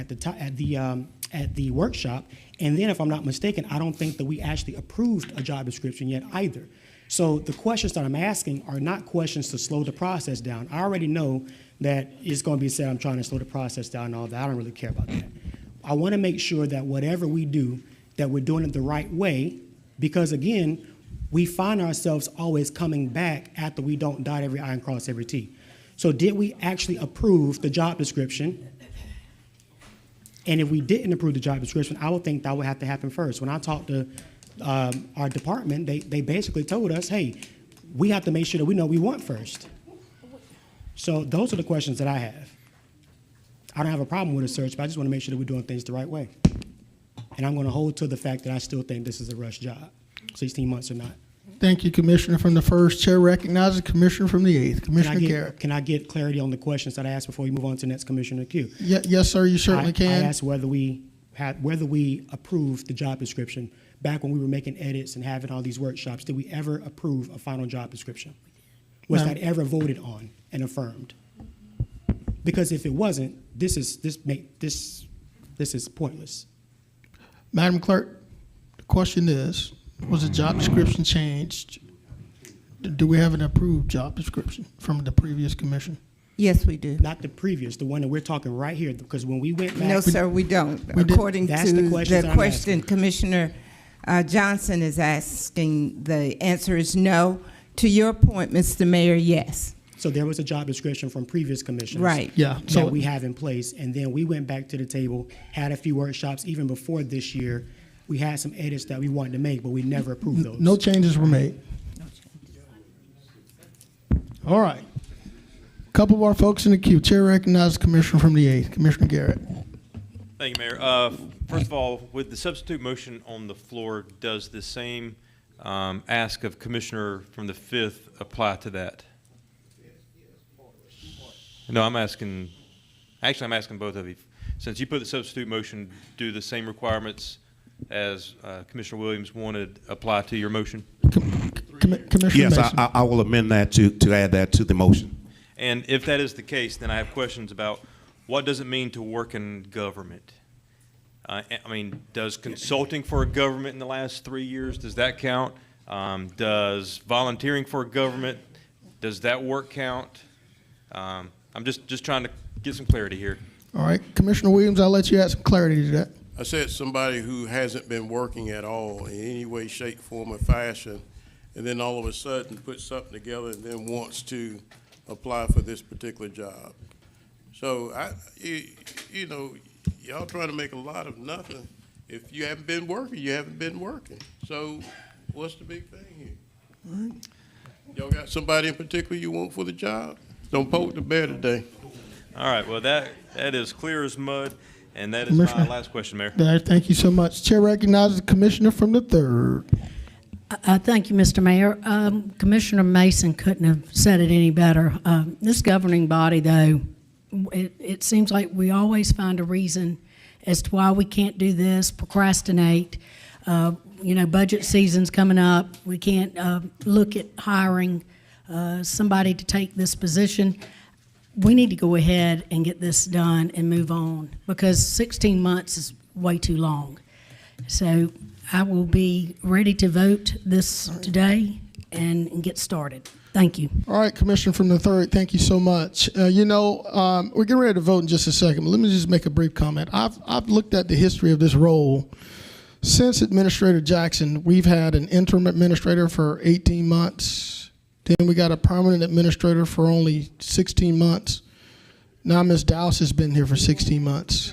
at the workshop. And then, if I'm not mistaken, I don't think that we actually approved a job description yet either. So the questions that I'm asking are not questions to slow the process down. I already know that it's going to be said I'm trying to slow the process down and all that. I don't really care about that. I want to make sure that whatever we do, that we're doing it the right way, because again, we find ourselves always coming back after we don't dot every I and cross every T. So did we actually approve the job description? And if we didn't approve the job description, I would think that would have to happen first. When I talked to our department, they basically told us, hey, we have to make sure that we know what we want first. So those are the questions that I have. I don't have a problem with a search, but I just want to make sure that we're doing things the right way. And I'm going to hold to the fact that I still think this is a rush job, 16 months or not. Thank you, Commissioner from the 1st. Chair recognizes Commissioner from the 8th. Commissioner Garrett. Can I get clarity on the questions that I asked before we move on to the next Commissioner queue? Yes, sir, you certainly can. I asked whether we approved the job description back when we were making edits and having all these workshops. Did we ever approve a final job description? Was that ever voted on and affirmed? Because if it wasn't, this is pointless. Madam Clerk, the question is, was the job description changed? Do we have an approved job description from the previous commission? Yes, we do. Not the previous, the one that we're talking right here, because when we went back. No, sir, we don't. According to the question Commissioner Johnson is asking, the answer is no. To your point, Mr. Mayor, yes. So there was a job description from previous commissions. Right. Yeah. That we have in place. And then we went back to the table, had a few workshops, even before this year. We had some edits that we wanted to make, but we never approved those. No changes were made. All right. A couple of our folks in the queue. Chair recognizes Commissioner from the 8th. Commissioner Garrett. Thank you, Mayor. First of all, with the substitute motion on the floor, does the same ask of Commissioner from the 5th apply to that? No, I'm asking both of you. Since you put the substitute motion, do the same requirements as Commissioner Williams wanted apply to your motion? Commissioner Yes, Mason. I will amend that to add that to the motion. And if that is the case, then I have questions about what does it mean to work in government? I mean, does consulting for a government in the last 3 years, does that count? Does volunteering for a government, does that work count? I'm just trying to get some clarity here. All right. Commissioner Williams, I'll let you add some clarity to that. I said somebody who hasn't been working at all in any way, shape, form, or fashion, and then all of a sudden puts something together and then wants to apply for this particular job. So, you know, y'all trying to make a lot of nothing. If you haven't been working, you haven't been working. So what's the big thing here? Y'all got somebody in particular you want for the job? Don't poke the bear today. All right, well, that is clear as mud, and that is my last question, Mayor. Thank you so much. Chair recognizes the Commissioner from the 3rd. Thank you, Mr. Mayor. Commissioner Mason couldn't have said it any better. This governing body, though, it seems like we always find a reason as to why we can't do this, procrastinate. You know, budget season's coming up. We can't look at hiring somebody to take this position. We need to go ahead and get this done and move on, because 16 months is way too long. So I will be ready to vote this today and get started. Thank you. All right, Commissioner from the 3rd, thank you so much. We're getting ready to vote in just a second, but let me just make a brief comment. I've looked at the history of this role. Since Administrator Jackson, we've had an interim administrator for 18 months. Then we got a permanent administrator for only 16 months. Now Ms. Dowse has been here for 16 months.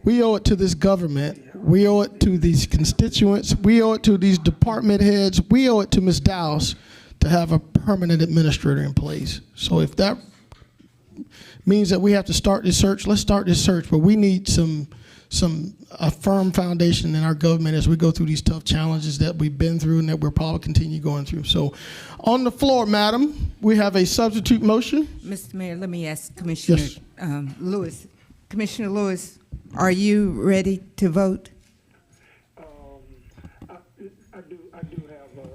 We owe it to this government. We owe it to these constituents. We owe it to these department heads. We owe it to Ms. Dowse to have a permanent administrator in place. So if that means that we have to start this search, let's start this search. But we need a firm foundation in our government as we go through these tough challenges that we've been through and that we'll probably continue going through. So on the floor, madam, we have a substitute motion. Mr. Mayor, let me ask Commissioner Yes. Lewis. Commissioner Lewis, are you ready to vote? I do have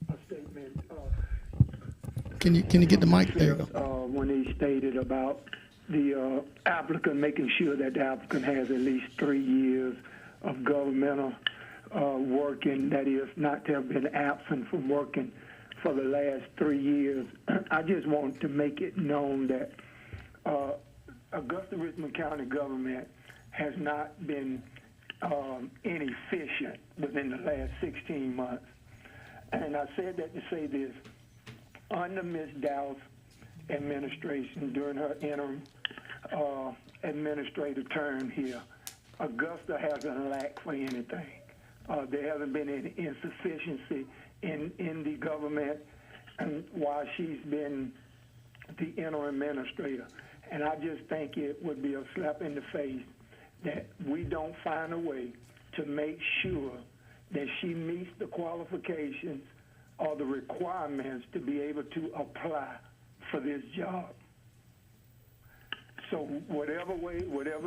a statement. Can you get the mic? There you go. When he stated about the applicant, making sure that the applicant has at least 3 years of governmental working, that is, not to have been absent from working for the last 3 years. I just want to make it known that Augusta Richmond County government has not been inefficient within the last 16 months. And I said that to say this. Under Ms. Dow's administration, during her interim administrative term here, Augusta hasn't lacked for anything. There hasn't been any insufficiency in the government and while she's been the interim administrator. And I just think it would be a slap in the face that we don't find a way to make sure that she meets the qualifications or the requirements to be able to apply for this job. So whatever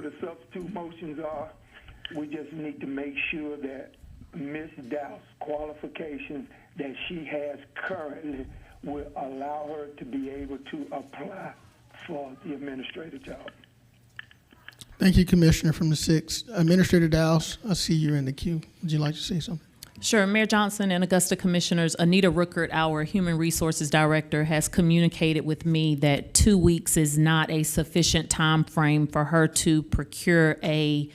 the substitute motions are, we just need to make sure that Ms. Dow's qualifications that she has currently will allow her to be able to apply for the administrative job. Thank you, Commissioner from the 6th. Administrator Dowse, I see you're in the queue. Would you like to say something? Sure. Mayor Johnson and Augusta Commissioners, Anita Rookert, our Human Resources Director, has communicated with me that 2 weeks is not a sufficient time frame for her to procure a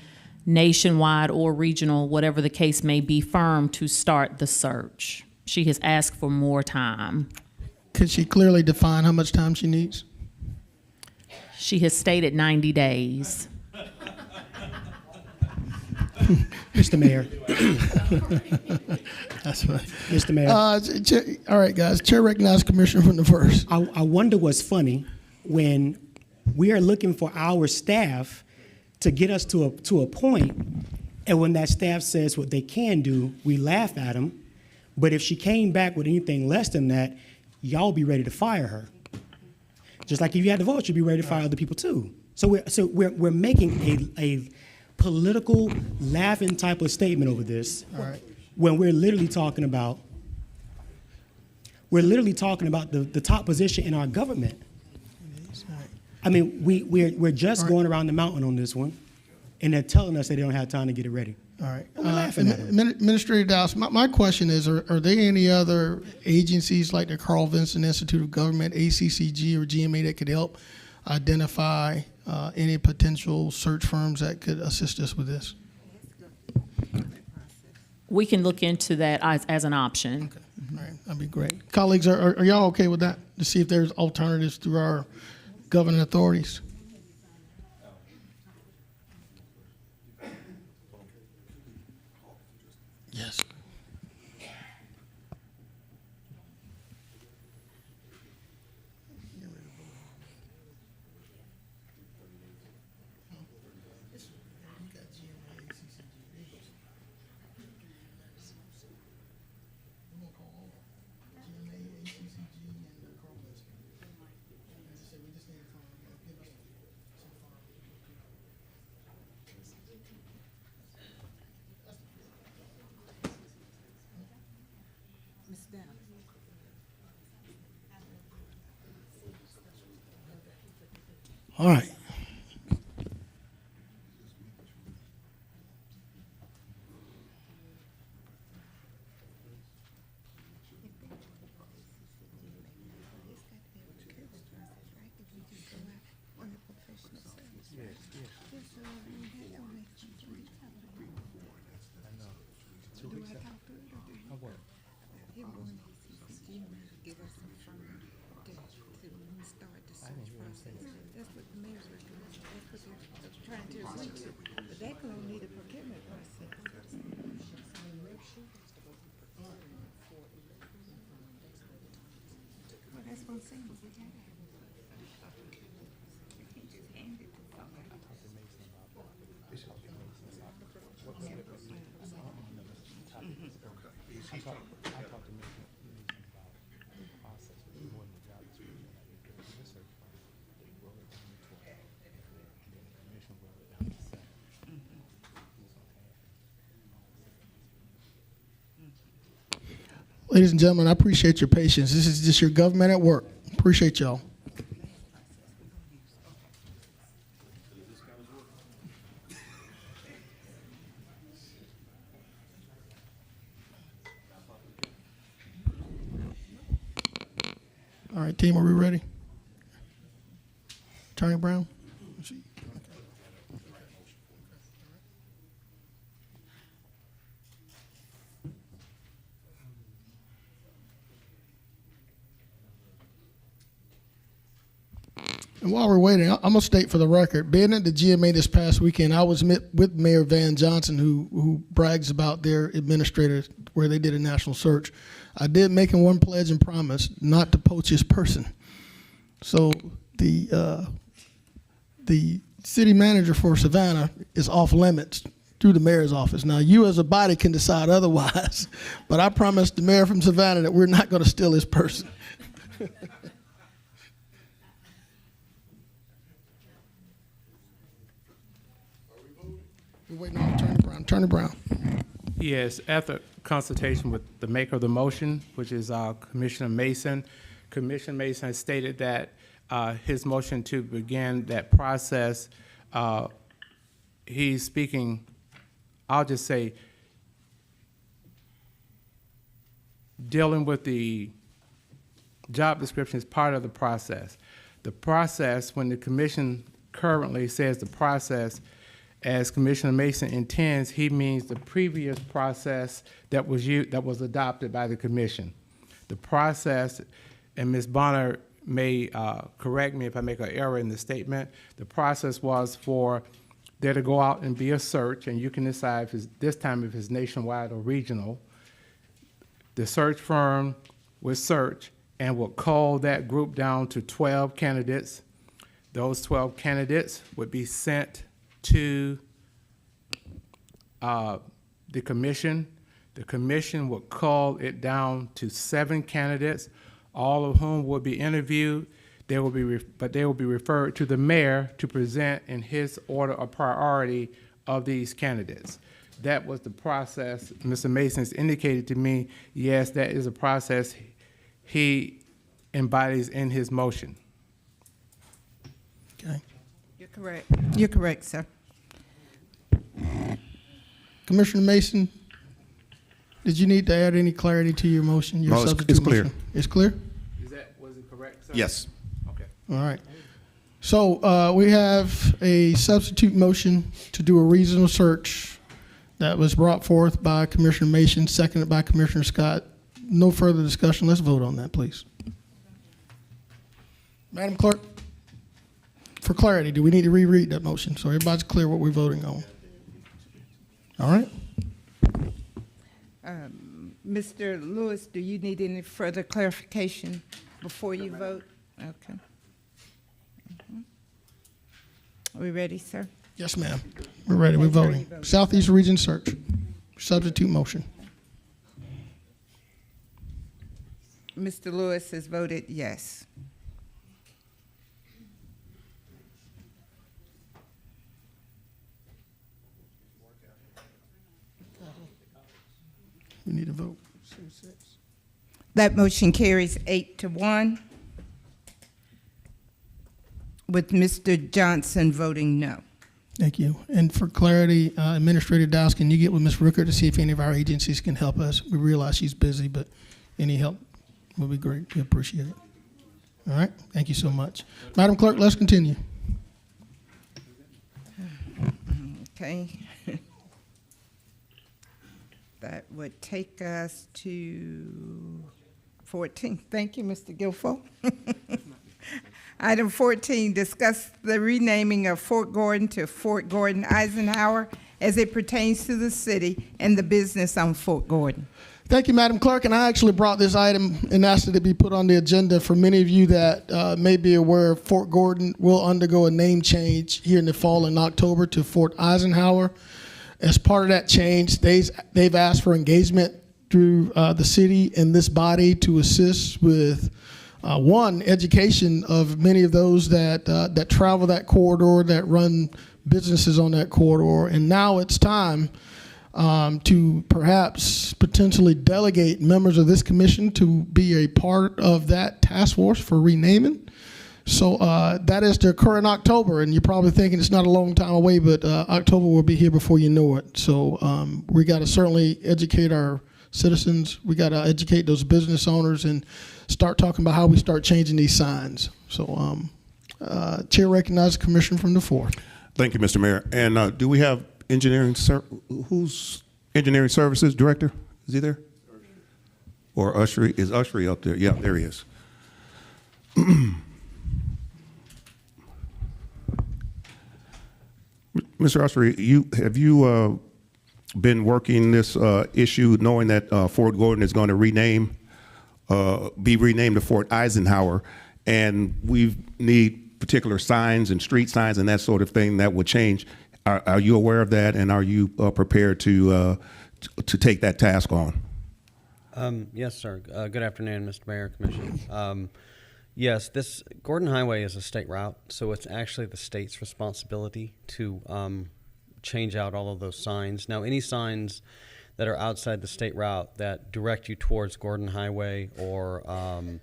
nationwide or regional, whatever the case may be, firm to start the search. She has asked for more time. Could she clearly define how much time she needs? She has stated 90 days. Mr. Mayor. That's right. Mr. Mayor. All right, guys. Chair recognizes Commissioner from the 1st. I wonder what's funny when we are looking for our staff to get us to a point, and when that staff says what they can do, we laugh at them. But if she came back with anything less than that, y'all be ready to fire her. Just like if you had to vote, you'd be ready to fire other people too. So we're making a political laughing type of statement over this. All right. When we're literally talking about the top position in our government. I mean, we're just going around the mountain on this one, and they're telling us they don't have time to get it ready. All right. We're laughing at them. Administrator Dowse, my question is, are there any other agencies like the Carl Vinson Institute of Government, ACCG, or GMA that could help identify any potential search firms that could assist us with this? We can look into that as an option. Okay. All right. That'd be great. Colleagues, are y'all okay with that? To see if there's alternatives through our governing authorities? Yes. All right. Ladies and gentlemen, I appreciate your patience. This is just your government at work. Appreciate y'all. All right, team, are we ready? Attorney Brown? And while we're waiting, I'm going to state for the record, being at the GMA this past weekend, I was met with Mayor Van Johnson, who brags about their administrators where they did a national search. I did make him one pledge and promise not to poach his person. So the city manager for Savannah is off limits through the mayor's office. Now, you as a body can decide otherwise, but I promised the mayor from Savannah that we're not going to steal his person. We're waiting on Attorney Brown. Attorney Brown. Yes, after consultation with the maker of the motion, which is Commissioner Mason, Commissioner Mason has stated that his motion to begin that process, he's speaking, I'll just say, dealing with the job description is part of the process. The process, when the commission currently says the process, as Commissioner Mason intends, he means the previous process that was adopted by the commission. The process, and Ms. Bonner may correct me if I make an error in the statement, the process was for there to go out and be a search, and you can decide if this time if it's nationwide or regional. The search firm would search and would cull that group down to 12 candidates. Those 12 candidates would be sent to the commission. The commission would cull it down to 7 candidates, all of whom would be interviewed. They will be referred to the mayor to present in his order of priority of these candidates. That was the process. Mr. Mason's indicated to me, yes, that is a process he embodies in his motion. Okay. You're correct. You're correct, sir. Commissioner Mason, did you need to add any clarity to your motion? Your No, it's substitute clear. motion? It's clear? Was it correct, sir? Yes. Okay. All right. So we have a substitute motion to do a regional search that was brought forth by Commissioner Mason, seconded by Commissioner Scott. No further discussion. Let's vote on that, please. Madam Clerk, for clarity, do we need to reread that motion so everybody's clear what we're voting on? All right. Mr. Lewis, do you need any further clarification before you vote? Okay. Are we ready, sir? Yes, ma'am. We're ready. We're voting. Southeast Region Search. Substitute motion. Mr. Lewis has voted yes. We need a vote. That motion carries 8-1. with Mr. Johnson voting no. Thank you. And for clarity, Administrator Dowse, can you get with Ms. Rooker to see if any of our agencies can help us? We realize she's busy, but any help would be great. We appreciate it. All right. Thank you so much. Madam Clerk, let's continue. Okay. That would take us to 14. Thank you, Mr. Guilfoyle. Item 14, discuss the renaming of Fort Gordon to Fort Gordon Eisenhower as it pertains to the city and the business on Fort Gordon. Thank you, Madam Clerk. And I actually brought this item and asked it to be put on the agenda. For many of you that may be aware, Fort Gordon will undergo a name change here in the fall in October to Fort Eisenhower. As part of that change, they've asked for engagement through the city and this body to assist with one, education of many of those that travel that corridor, that run businesses on that corridor. And now it's time to perhaps potentially delegate members of this commission to be a part of that task force for renaming. So that is to occur in October, and you're probably thinking it's not a long time away, but October will be here before you know it. So we got to certainly educate our citizens. We got to educate those business owners and start talking about how we start changing these signs. So Chair recognizes the Commissioner from the 4th. Thank you, Mr. Mayor. And do we have engineering, who's engineering services director? Is he there? Or Ushery? Is Ushery up there? Yeah, there he is. Mr. Ushery, have you been working this issue knowing that Fort Gordon is going to be renamed to Fort Eisenhower, and we need particular signs and street signs and that sort of thing that would change? Are you aware of that, and are you prepared to take that task on? Yes, sir. Good afternoon, Mr. Mayor, Commission. Yes, this Gordon Highway is a state route, so it's actually the state's responsibility to change out all of those signs. Now, any signs that are outside the state route that direct you towards Gordon Highway or our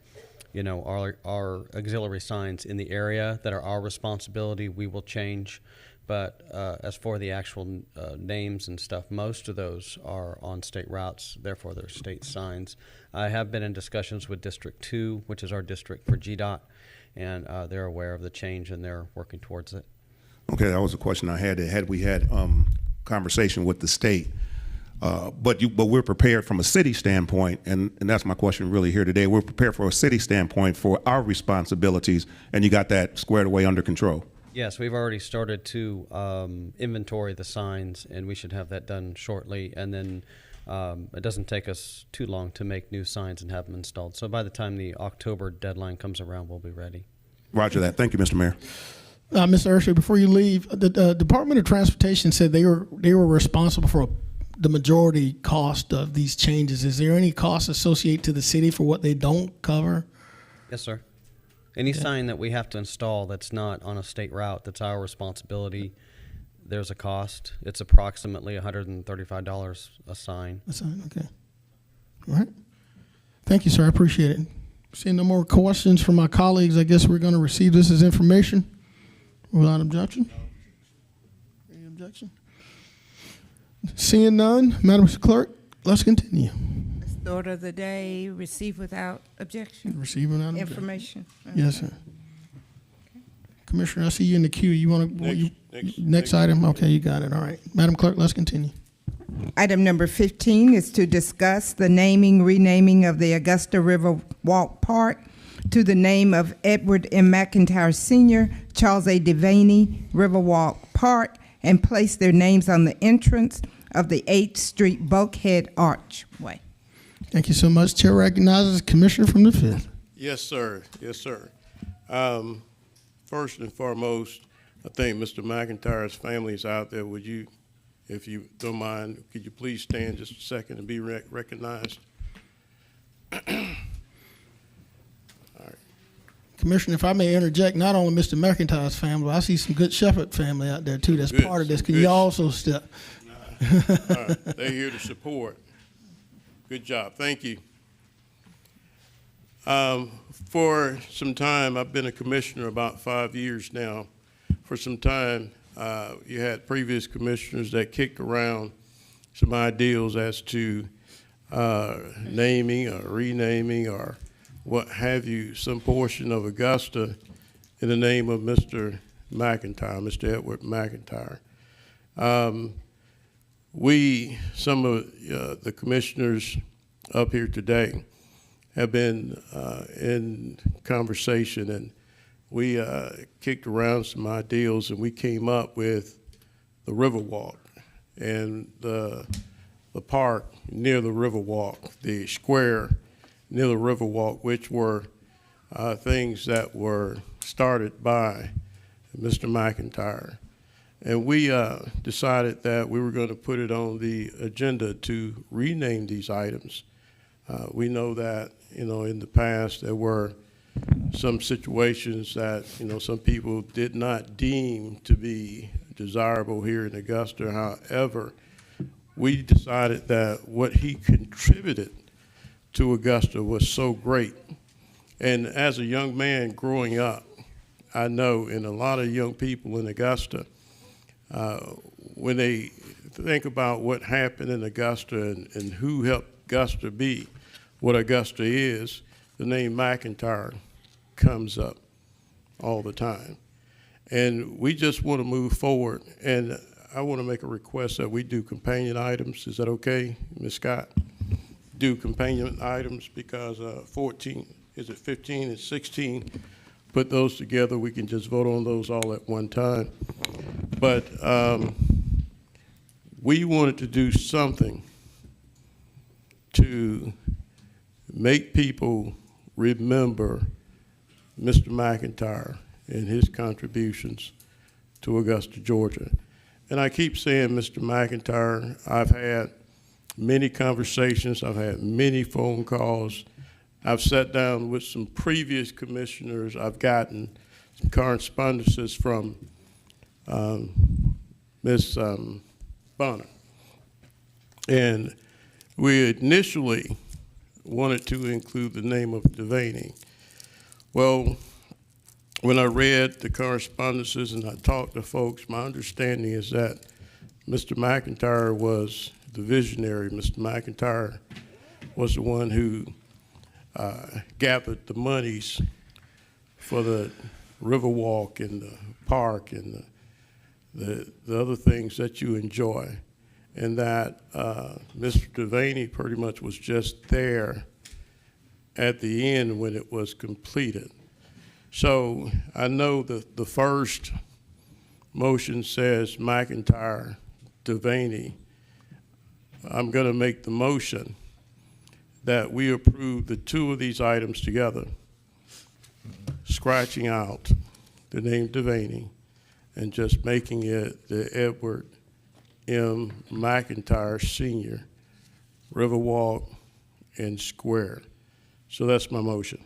auxiliary signs in the area that are our responsibility, we will change. But as for the actual names and stuff, most of those are on state routes, therefore they're state signs. I have been in discussions with District 2, which is our district for GDOT, and they're aware of the change and they're working towards it. Okay, that was a question I had. Had we had conversation with the state, but we're prepared from a city standpoint, and that's my question really here today. We're prepared for a city standpoint for our responsibilities, and you got that squared away under control. Yes, we've already started to inventory the signs, and we should have that done shortly. And then it doesn't take us too long to make new signs and have them installed. So by the time the October deadline comes around, we'll be ready. Roger that. Thank you, Mr. Mayor. Mr. Ursher, before you leave, the Department of Transportation said they were responsible for the majority cost of these changes. Is there any cost associated to the city for what they don't cover? Yes, sir. Any sign that we have to install that's not on a state route, that's our responsibility, there's a cost. It's approximately $135 a sign. A sign, okay. All right. Thank you, sir. I appreciate it. Seeing no more questions from my colleagues, I guess we're going to receive this as information without objection. Any objection? Seeing none, Madam Clerk, let's continue. The order of the day, receive without objection. Receive without objection. Information. Yes, sir. Okay. Commissioner, I see you in the queue. You want to next item? Okay, you got it. All right, Madam Clerk, let's continue. Item number 15 is to discuss the renaming of the Augusta River Walk Park to the name of Edward M. McIntyre Sr., Charles A. Devaney Riverwalk Park, and place their names on the entrance of the 8th Street Bulkhead Archway. Thank you so much. Chair recognizes Commissioner from the 5th. Yes, sir. Yes, sir. First and foremost, I think Mr. McIntyre's family is out there. Would you, if you don't mind, could you please stand just a second and be recognized? All right. Commissioner, if I may interject, not only Mr. McIntyre's family, but I see some Good Shepherd family out there too that's part of this. Can you also step? Right. They're here to support. Good job. Thank you. For some time, I've been a commissioner about 5 years now. For some time, you had previous commissioners that kicked around some ideals as to naming or renaming or what have you, some portion of Augusta in the name of Mr. McIntyre, Mr. Edward McIntyre. Some of the commissioners up here today have been in conversation, and we kicked around some ideals, and we came up with the Riverwalk and the park near the Riverwalk, the square near the Riverwalk, which were things that were started by Mr. McIntyre. And we decided that we were going to put it on the agenda to rename these items. We know that, in the past there were some situations that, some people did not deem to be desirable here in Augusta. However, we decided that what he contributed to Augusta was so great. And as a young man growing up, I know, and a lot of young people in Augusta, when they think about what happened in Augusta and who helped Augusta be what Augusta is, the name McIntyre comes up all the time. And we just want to move forward. And I want to make a request that we do companion items. Is that okay, Ms. Scott? Do companion items because 15 and 16, put those together. We can just vote on those all at one time. But we wanted to do something to make people remember Mr. McIntyre and his contributions to Augusta, Georgia. And I keep saying Mr. McIntyre. I've had many conversations. I've had many phone calls. I've sat down with some previous commissioners. I've gotten some correspondences from Ms. Bonner. And we initially wanted to include the name of Devaney. Well, when I read the correspondences and I talked to folks, my understanding is that Mr. McIntyre was the visionary. Mr. McIntyre was the one who gathered the monies for the Riverwalk and the park and the other things that you enjoy. And that Mr. Devaney pretty much was just there at the end when it was completed. So I know that the first motion says McIntyre, Devaney. I'm going to make the motion that we approve the two of these items together, scratching out the name Devaney and just making it the Edward M. McIntyre Sr. Riverwalk and Square. So that's my motion.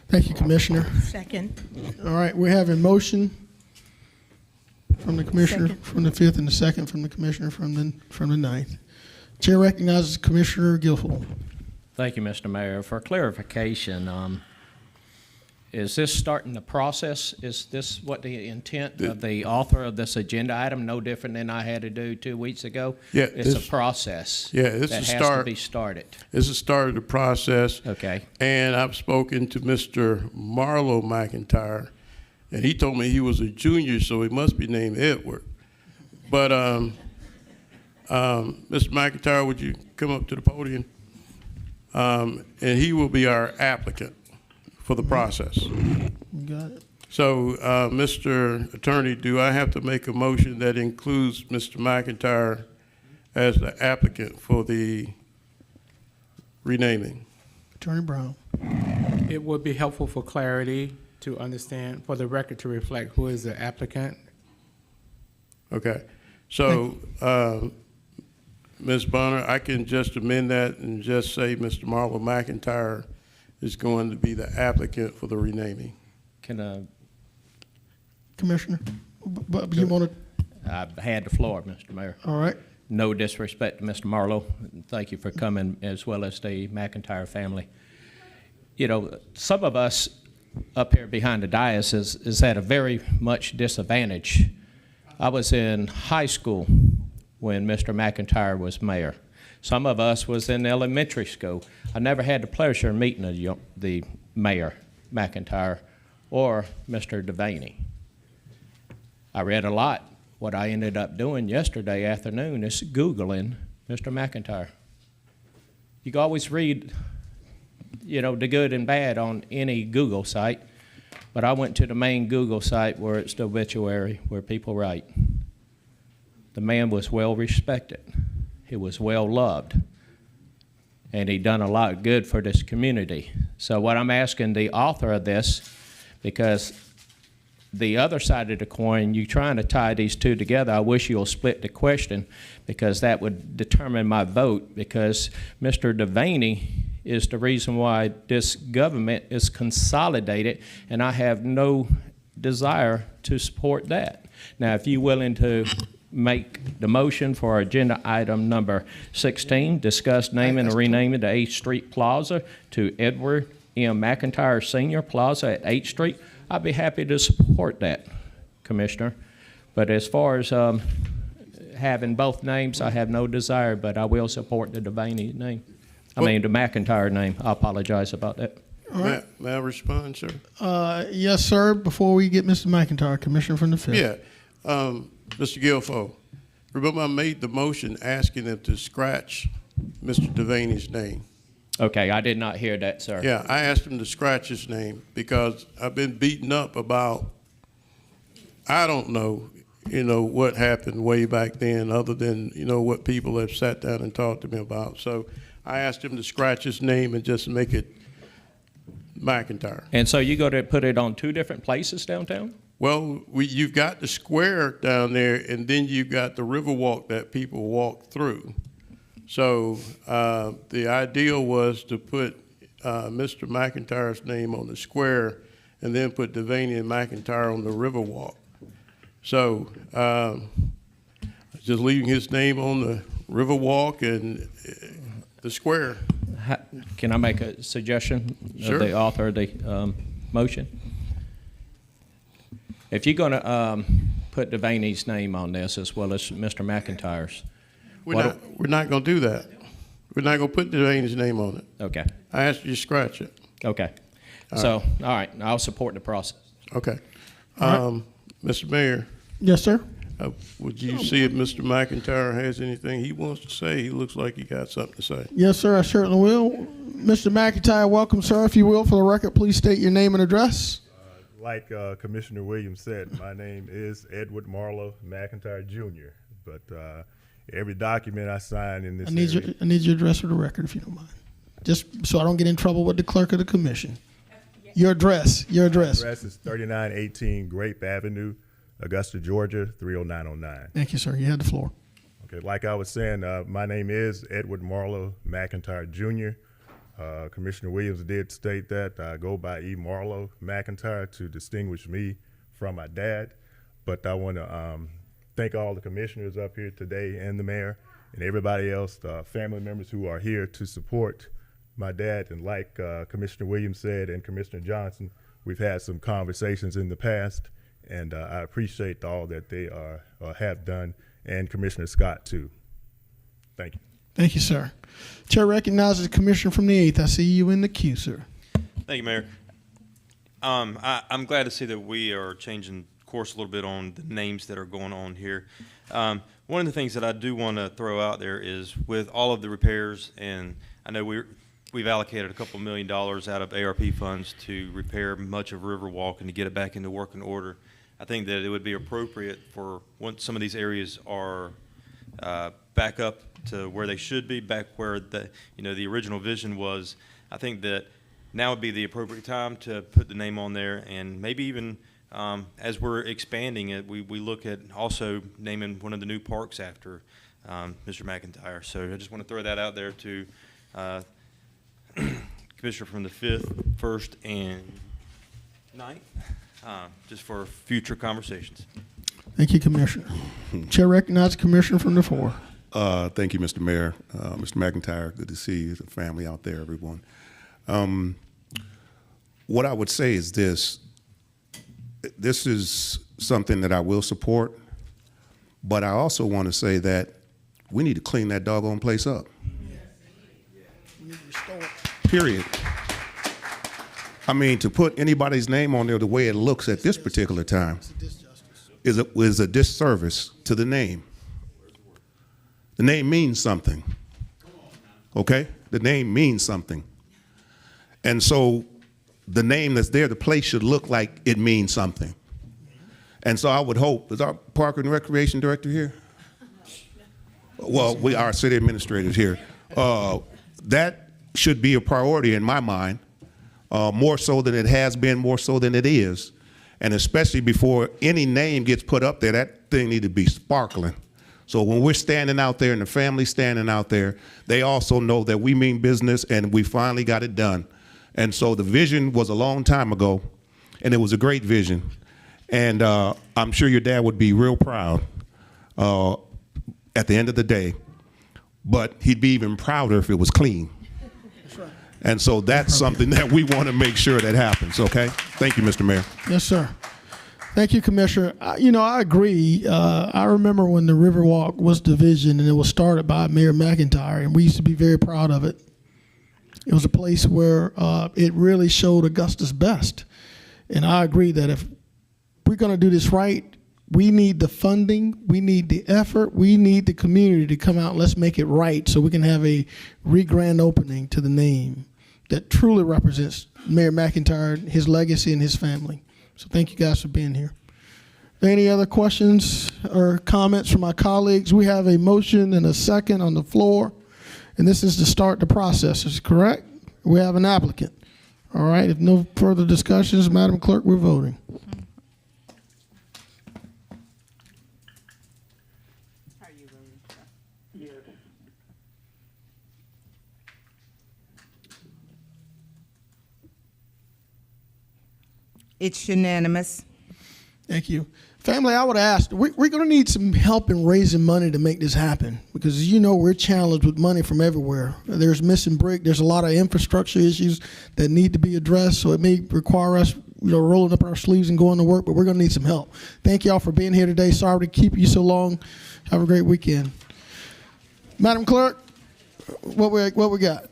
Thank you, Commissioner. Second. All right, we have a motion from the Commissioner from the 5th and the second from the Commissioner from the 9th. Chair recognizes Commissioner Guilfoyle. Thank you, Mr. Mayor. For clarification, is this starting the process? Is this what the intent of the author of this agenda item, no different than I had to do 2 weeks ago? Yeah, it's a process this that is has to be started. This is the start of the process. Okay. And I've spoken to Mr. Marlowe McIntyre, and he told me he was a junior, so he must be named Edward. But Mr. McIntyre, would you come up to the podium? And he will be our applicant for the process. Got it. So, Mr. Attorney, do I have to make a motion that includes Mr. McIntyre as the applicant for the renaming? Attorney Brown. It would be helpful for clarity to understand, for the record to reflect who is the applicant. Okay. So, Ms. Bonner, I can just amend that and just say Mr. Marlowe McIntyre is going to be the applicant for the renaming. Can Commissioner, but you want to? I had the floor, Mr. Mayor. All right. no disrespect to Mr. Marlowe, thank you for coming, as well as the McIntyre family. You know, some of us up here behind the dais is at a very much disadvantage. I was in high school when Mr. McIntyre was mayor. Some of us was in elementary school. I never had the pleasure of meeting the mayor, McIntyre, or Mr. Devaney. I read a lot. What I ended up doing yesterday afternoon is Googling Mr. McIntyre. You can always read, you know, the good and bad on any Google site, but I went to the main Google site where it's the obituary, where people write. The man was well respected. He was well loved. And he done a lot of good for this community. So what I'm asking the author of this, because the other side of the coin, you trying to tie these two together, I wish you'll split the question, because that would determine my vote, because Mr. Devaney is the reason why this government is consolidated, and I have no desire to support that. Now, if you're willing to make the motion for agenda item number 16, discuss naming and renaming the 8th Street Plaza to Edward M. McIntyre Senior Plaza at 8th Street, I'd be happy to support that, Commissioner. But as far as having both names, I have no desire, but I will support the Devaney name. I mean, the McIntyre name. I apologize about that. May I respond, sir? Yes, sir. Before we get Mr. McIntyre, Commissioner from the 5th. Yeah. Mr. Guilfoyle, remember I made the motion asking them to scratch Mr. Devaney's name. Okay, I did not hear that, sir. Yeah, I asked him to scratch his name because I've been beaten up about, I don't know, you know, what happened way back then other than, you know, what people have sat down and talked to me about. So I asked him to scratch his name and just make it McIntyre. And so you go to put it on 2 different places downtown? Well, you've got the square down there, and then you've got the Riverwalk that people walk through. So the ideal was to put Mr. McIntyre's name on the square and then put Devaney and McIntyre on the Riverwalk. So just leaving his name on the Riverwalk and the square. Can I make a suggestion Sure. of the author of the motion? If you're going to put Devaney's name on this as well as Mr. McIntyre's, We're not going to do that. We're not going to put Devaney's name on it. Okay. I asked you to scratch it. Okay. All right, I'll support the process. Okay. Right. Mr. Mayor. Yes, sir. Would you see if Mr. McIntyre has anything he wants to say? He looks like he got something to say. Yes, sir, I certainly will. Mr. McIntyre, welcome, sir. If you will, for the record, please state your name and address. Like Commissioner Williams said, my name is Edward Marlowe McIntyre Jr., but every document I sign in this area, I need your address for the record, if you don't mind. Just so I don't get in trouble with the clerk of the commission. Your address. My address is 3918 Grape Avenue, Augusta, Georgia, 30909. Thank you, sir. You have the floor. Okay, like I was saying, my name is Edward Marlowe McIntyre Jr. Commissioner Williams did state that I go by E. Marlowe McIntyre to distinguish me from my dad, but I want to thank all the commissioners up here today and the mayor and everybody else, family members who are here to support my dad. And like Commissioner Williams said and Commissioner Johnson, we've had some conversations in the past, and I appreciate all that they have done, and Commissioner Scott too. Thank you. Thank you, sir. Chair recognizes the commissioner from the 8th. I see you in the queue, sir. Thank you, Mayor. I'm glad to see that we are changing course a little bit on the names that are going on here. One of the things that I do want to throw out there is with all of the repairs, and I know we've allocated a couple $1 million out of ARP funds to repair much of Riverwalk and to get it back into working order. I think that it would be appropriate for once some of these areas are back up to where they should be, back where the original vision was. I think that now would be the appropriate time to put the name on there, and maybe even as we're expanding it, we look at also naming one of the new parks after Mr. McIntyre. So I just want to throw that out there to Commissioner from the 5th, 1st, and 9th, just for future conversations. Thank you, Commissioner. Chair recognizes the commissioner from the 4th. Thank you, Mr. Mayor. Mr. McIntyre, good to see you, the family out there, everyone. What I would say is this. This is something that I will support, but I also want to say that we need to clean that doggone place up. Period. I mean, to put anybody's name on there the way it looks at this particular time is a disservice to the name. The name means something, okay? The name means something. And so the name that's there, the place should look like it means something. And so I would hope, is our Park and Recreation Director here? Well, we are city administrators here. That should be a priority in my mind, more so than it has been, more so than it is. And especially before any name gets put up there, that thing need to be sparkling. So when we're standing out there and the family's standing out there, they also know that we mean business and we finally got it done. And so the vision was a long time ago, and it was a great vision. And I'm sure your dad would be real proud at the end of the day, but he'd be even prouder if it was clean. That's right. And so that's something that we want to make sure that happens, okay? Thank you, Mr. Mayor. Yes, sir. Thank you, Commissioner. I agree. I remember when the Riverwalk was division and it was started by Mayor McIntyre, and we used to be very proud of it. It was a place where it really showed Augusta's best. And I agree that if we're going to do this right, we need the funding, we need the effort, we need the community to come out and let's make it right so we can have a re-grand opening to the name that truly represents Mayor McIntyre, his legacy, and his family. So thank you guys for being here. Any other questions or comments from my colleagues? We have a motion and a second on the floor, and this is to start the process. Is correct? We have an applicant. All right, if no further discussions, Madam Clerk, we're voting. Yes. It's unanimous. Thank you. Family, I would ask, we're going to need some help in raising money to make this happen because, as you know, we're challenged with money from everywhere. There's missing brick. There's a lot of infrastructure issues that need to be addressed, so it may require us rolling up our sleeves and going to work, but we're going to need some help. Thank you all for being here today. Sorry to keep you so long. Have a great weekend. Madam Clerk, what we got?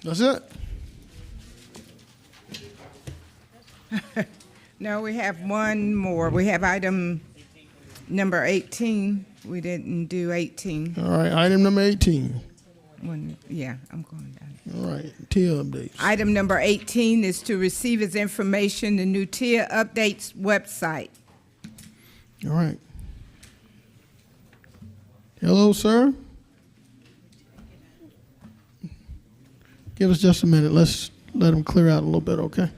That's it? No, we have one more. We have item number 18. We didn't do 18. All right, item number 18. Yeah, I'm going down. All right, TIA updates. Item number 18 is to receive as information the new TIA updates website. All right. Hello, sir. Give us just a minute. Let's let them clear out a little bit, okay?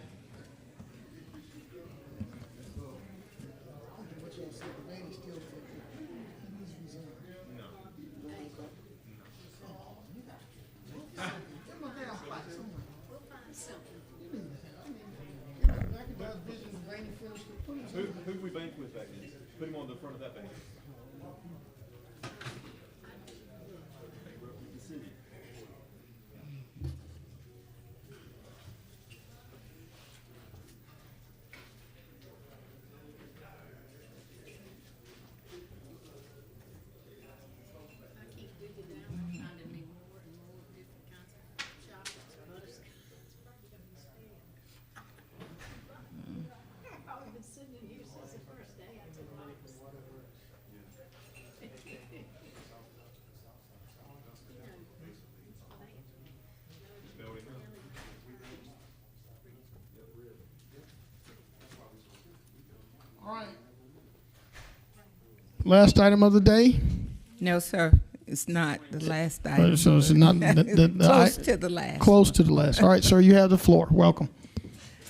Who we bank with back then? Put him on the front of that bank. Last item of the day? No, sir. It's not the last item. So it's not Close to the last. Close to the last. All right, sir, you have the floor. Welcome.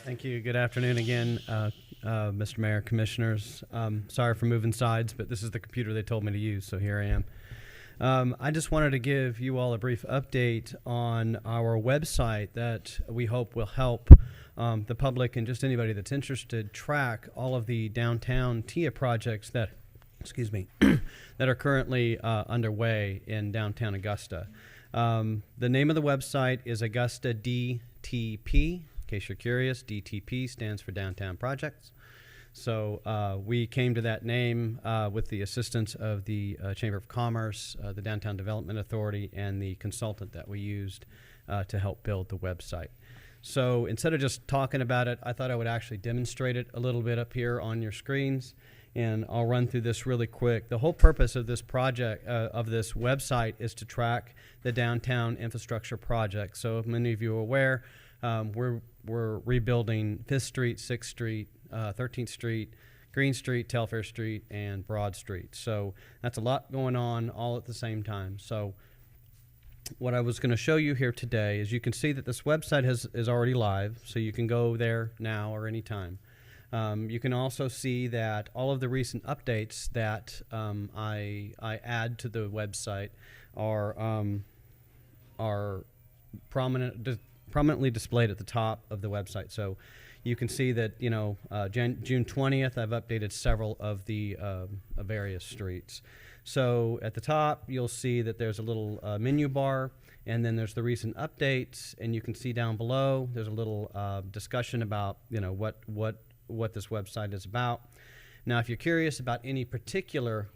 Thank you. Good afternoon again, Mr. Mayor, Commissioners. Sorry for moving sides, but this is the computer they told me to use, so here I am. I just wanted to give you all a brief update on our website that we hope will help the public and just anybody that's interested track all of the downtown TIA projects that excuse me, that are currently underway in downtown Augusta. The name of the website is Augusta DTP. In case you're curious, DTP stands for Downtown Projects. So we came to that name with the assistance of the Chamber of Commerce, the Downtown Development Authority, and the consultant that we used to help build the website. So instead of just talking about it, I thought I would actually demonstrate it a little bit up here on your screens, and I'll run through this really quick. The whole purpose of this project, of this website, is to track the downtown infrastructure project. So if many of you are aware, we're rebuilding 5th Street, 6th Street, 13th Street, Green Street, Telfair Street, and Broad Street. So that's a lot going on all at the same time. So what I was going to show you here today is you can see that this website is already live, so you can go there now or anytime. You can also see that all of the recent updates that I add to the website are prominently displayed at the top of the website. So you can see that, June 20th, I've updated several of the various streets. So at the top, you'll see that there's a little menu bar, and then there's the recent updates, and you can see down below there's a little discussion about what this website is about. Now, if you're curious about any particular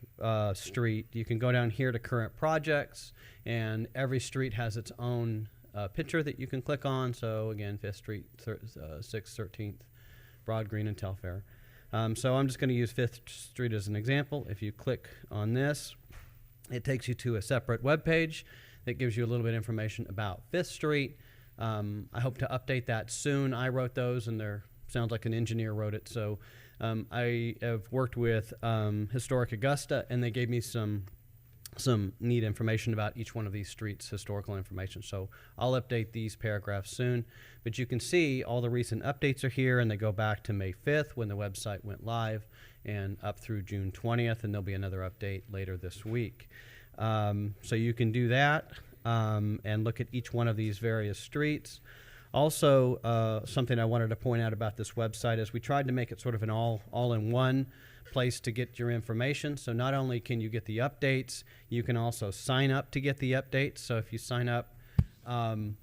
street, you can go down here to current projects, and every street has its own picture that you can click on. So again, 5th Street, 6th, 13th, Broad, Green, and Telfair. So I'm just going to use 5th Street as an example. If you click on this, it takes you to a separate web page that gives you a little bit of information about 5th Street. I hope to update that soon. I wrote those, and sounds like an engineer wrote it. So I have worked with Historic Augusta, and they gave me some neat information about each one of these streets, historical information. So I'll update these paragraphs soon. But you can see all the recent updates are here, and they go back to May 5th when the website went live, and up through June 20th, and there'll be another update later this week. So you can do that and look at each one of these various streets. Also, something I wanted to point out about this website is we tried to make it sort of an all-in-one place to get your information. So not only can you get the updates, you can also sign up to get the updates. So if you sign up on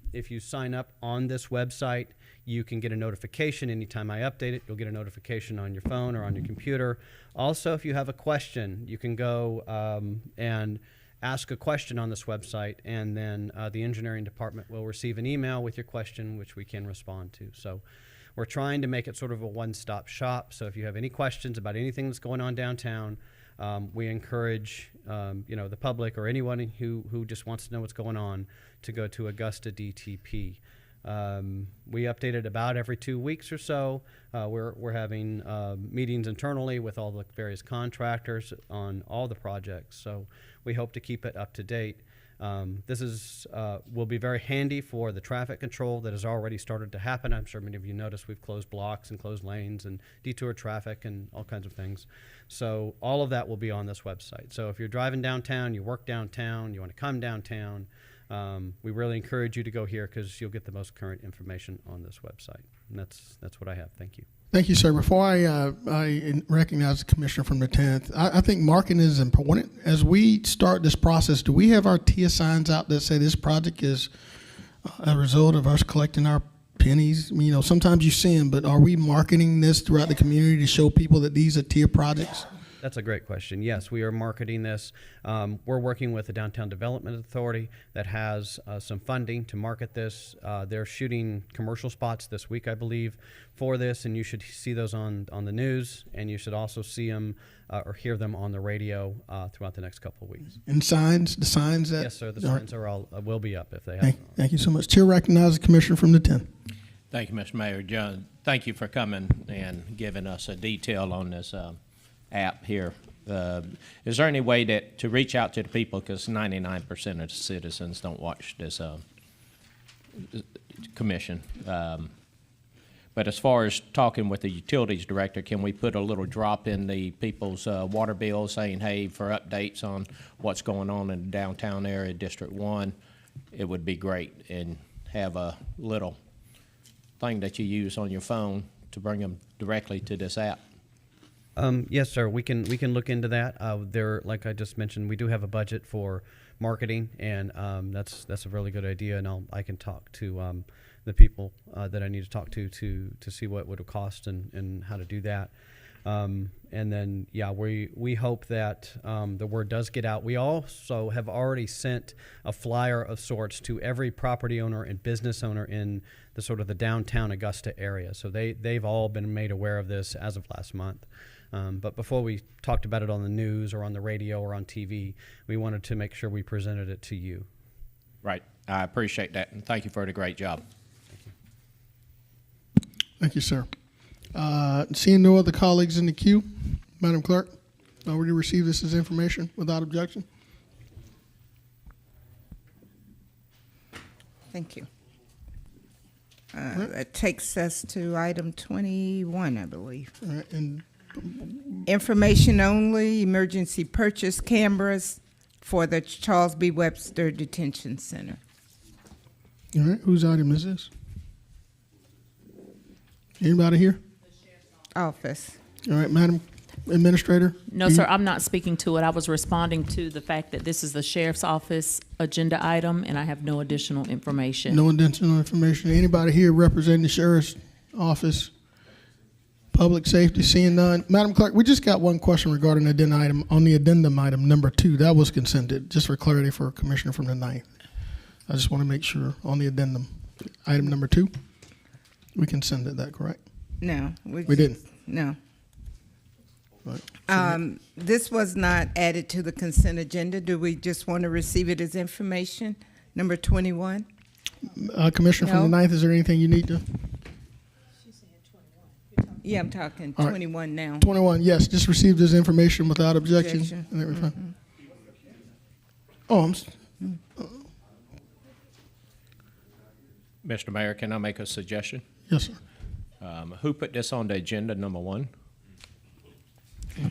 this website, you can get a notification anytime I update it. You'll get a notification on your phone or on your computer. Also, if you have a question, you can go and ask a question on this website, and then the engineering department will receive an email with your question, which we can respond to. So we're trying to make it sort of a one-stop shop. So if you have any questions about anything that's going on downtown, we encourage the public or anyone who just wants to know what's going on to go to Augusta DTP. We update it about every 2 weeks or so. We're having meetings internally with all the various contractors on all the projects. So we hope to keep it up to date. This will be very handy for the traffic control that has already started to happen. I'm sure many of you noticed we've closed blocks and closed lanes and detour traffic and all kinds of things. So all of that will be on this website. So if you're driving downtown, you work downtown, you want to come downtown, we really encourage you to go here because you'll get the most current information on this website. And that's what I have. Thank you. Thank you, sir. Before I recognize the commissioner from the 10th, I think marketing is important. As we start this process, do we have our TIA signs out that say this project is a result of us collecting our pennies? Sometimes you see them, but are we marketing this throughout the community to show people that these are TIA projects? That's a great question. Yes, we are marketing this. We're working with the Downtown Development Authority that has some funding to market this. They're shooting commercial spots this week, I believe, for this, and you should see those on the news, and you should also see them or hear them on the radio throughout the next couple of weeks. And the signs that... Yes, sir. The signs will be up if they have. Thank you so much. Chair recognizes the commissioner from the 10th. Thank you, Mr. Mayor. John, thank you for coming and giving us a detail on this app here. Is there any way to reach out to the people, because 99% of the citizens don't watch this commission, but as far as talking with the utilities director, can we put a little drop in the people's water bill saying, hey, for updates on what's going on in the downtown area, District 1, it would be great, and have a little thing that you use on your phone to bring them directly to this app? Yes, sir. We can look into that. There, like I just mentioned, we do have a budget for marketing, and that's a really good idea. And I can talk to the people that I need to talk to see what would it cost and how to do that. And then, yeah, we hope that the word does get out. We also have already sent a flyer of sorts to every property owner and business owner in the sort of the downtown Augusta area. So they've all been made aware of this as of last month. But before we talked about it on the news or on the radio or on TV, we wanted to make sure we presented it to you. Right. I appreciate that, and thank you for the great job. Thank you, sir. Seeing no other colleagues in the queue, Madam Clerk, already received this as information without objection. Thank you. That takes us to item 21, I believe. All right, and Information only, emergency purchase cameras for the Charles B. Webster Detention Center. all right, whose item is this? Anybody here? Office. All right, Madam Administrator? No, sir, I'm not speaking to it. I was responding to the fact that this is the sheriff's office agenda item, and I have no additional information. No additional information. Anybody here representing the sheriff's office? Public safety, seeing none. Madam Clerk, we just got one question regarding the addendum item, on the addendum item number 2. That was consented, just for clarity for a commissioner from the 9th. I just want to make sure on the addendum, item number 2, we consented that, correct? No. We didn't? No. Right. This was not added to the consent agenda. Do we just want to receive it as information? Number 21? Commissioner from the 9th, is there anything you need to? Yeah, I'm talking All right. 21 now. 21, yes, just received this information without objection. Objection. And everything. Oh, Mr. Mayor, can I make a suggestion? yes, sir. Who put this on the agenda, number 1?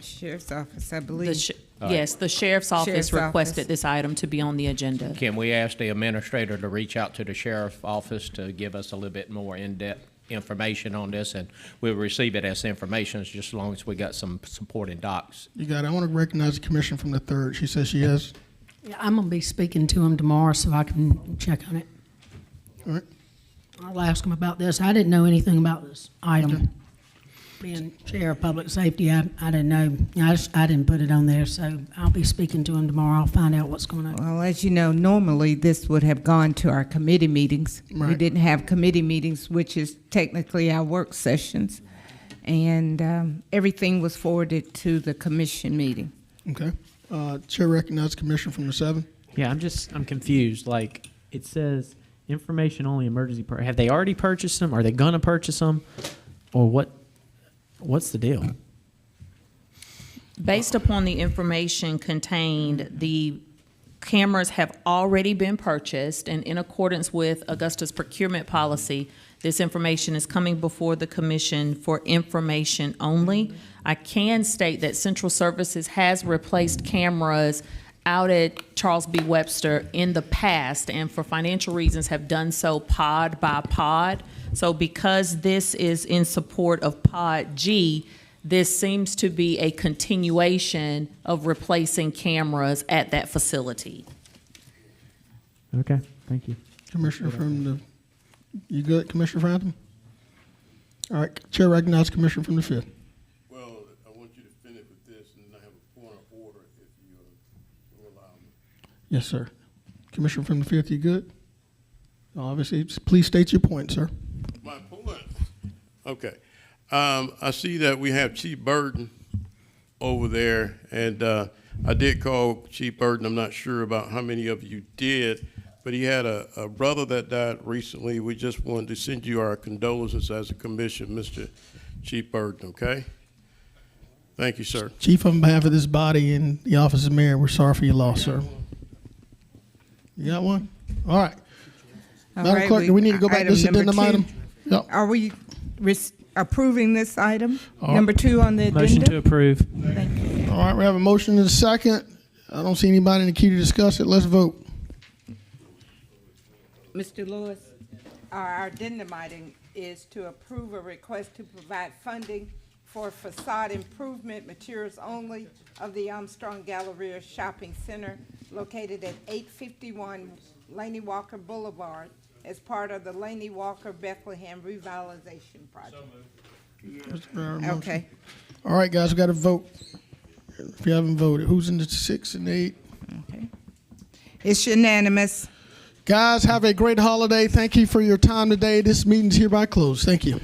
Sheriff's office, I believe. Yes, the sheriff's office Sheriff's requested office. this item to be on the agenda. Can we ask the administrator to reach out to the sheriff's office to give us a little bit more in-depth information on this, and we'll receive it as information just as long as we got some supporting docs. You got it. I want to recognize the commissioner from the 3rd. She says she has. Yeah, I'm going to be speaking to him tomorrow so I can check on it. All right. I'll ask him about this. I didn't know anything about this item. Okay. Being chair of public safety, I didn't know. I didn't put it on there, so I'll be speaking to him tomorrow. I'll find out what's going on. Well, as you know, normally this would have gone to our committee meetings. Right. We didn't have committee meetings, which is technically our work sessions. And everything was forwarded to the commission meeting. Okay. Chair recognizes commissioner from the 7th. Yeah, I'm confused. Like, it says information only emergency. Have they already purchased them? Are they going to purchase them? Or what's the deal? Based upon the information contained, the cameras have already been purchased, and in accordance with Augusta's procurement policy, this information is coming before the commission for information only. I can state that Central Services has replaced cameras out at Charles B. Webster in the past, and for financial reasons have done so pod by pod. So because this is in support of Pod G, this seems to be a continuation of replacing cameras at that facility. Okay, thank you. Commissioner from the, you good, Commissioner Frampton? All right, Chair recognizes commissioner from the 5th. Well, I want you to finish with this, and then I have a point of order if you will allow me. Yes, sir. Commissioner from the 5th, you good? Obviously, please state your point, sir. My point. Okay. I see that we have Chief Burton over there, and I did call Chief Burton. I'm not sure about how many of you did, but he had a brother that died recently. We just wanted to send you our condolences as a commission, Mr. Chief Burton, okay? Thank you, sir. Chief, on behalf of this body and the office of mayor, we're sorry for your loss, sir. You got one? All right. Madam Clerk, do we need to go back to this addendum item? Yep. Are we approving this item? Number 2 on the agenda? Motion to approve. Thank you. All right, we have a motion and a second. I don't see anybody in the queue to discuss it. Let's vote. Mr. Lewis, our addendum item is to approve a request to provide funding for facade improvement materials only of the Armstrong Galleria Shopping Center located at 851 Laney Walker Boulevard as part of the Laney Walker Bethlehem Revitalization Project. Okay. All right, guys, we got to vote. If you haven't voted, who's in the 6 and 8? Okay. It's unanimous. Guys, have a great holiday. Thank you for your time today. This meeting's hereby closed. Thank you.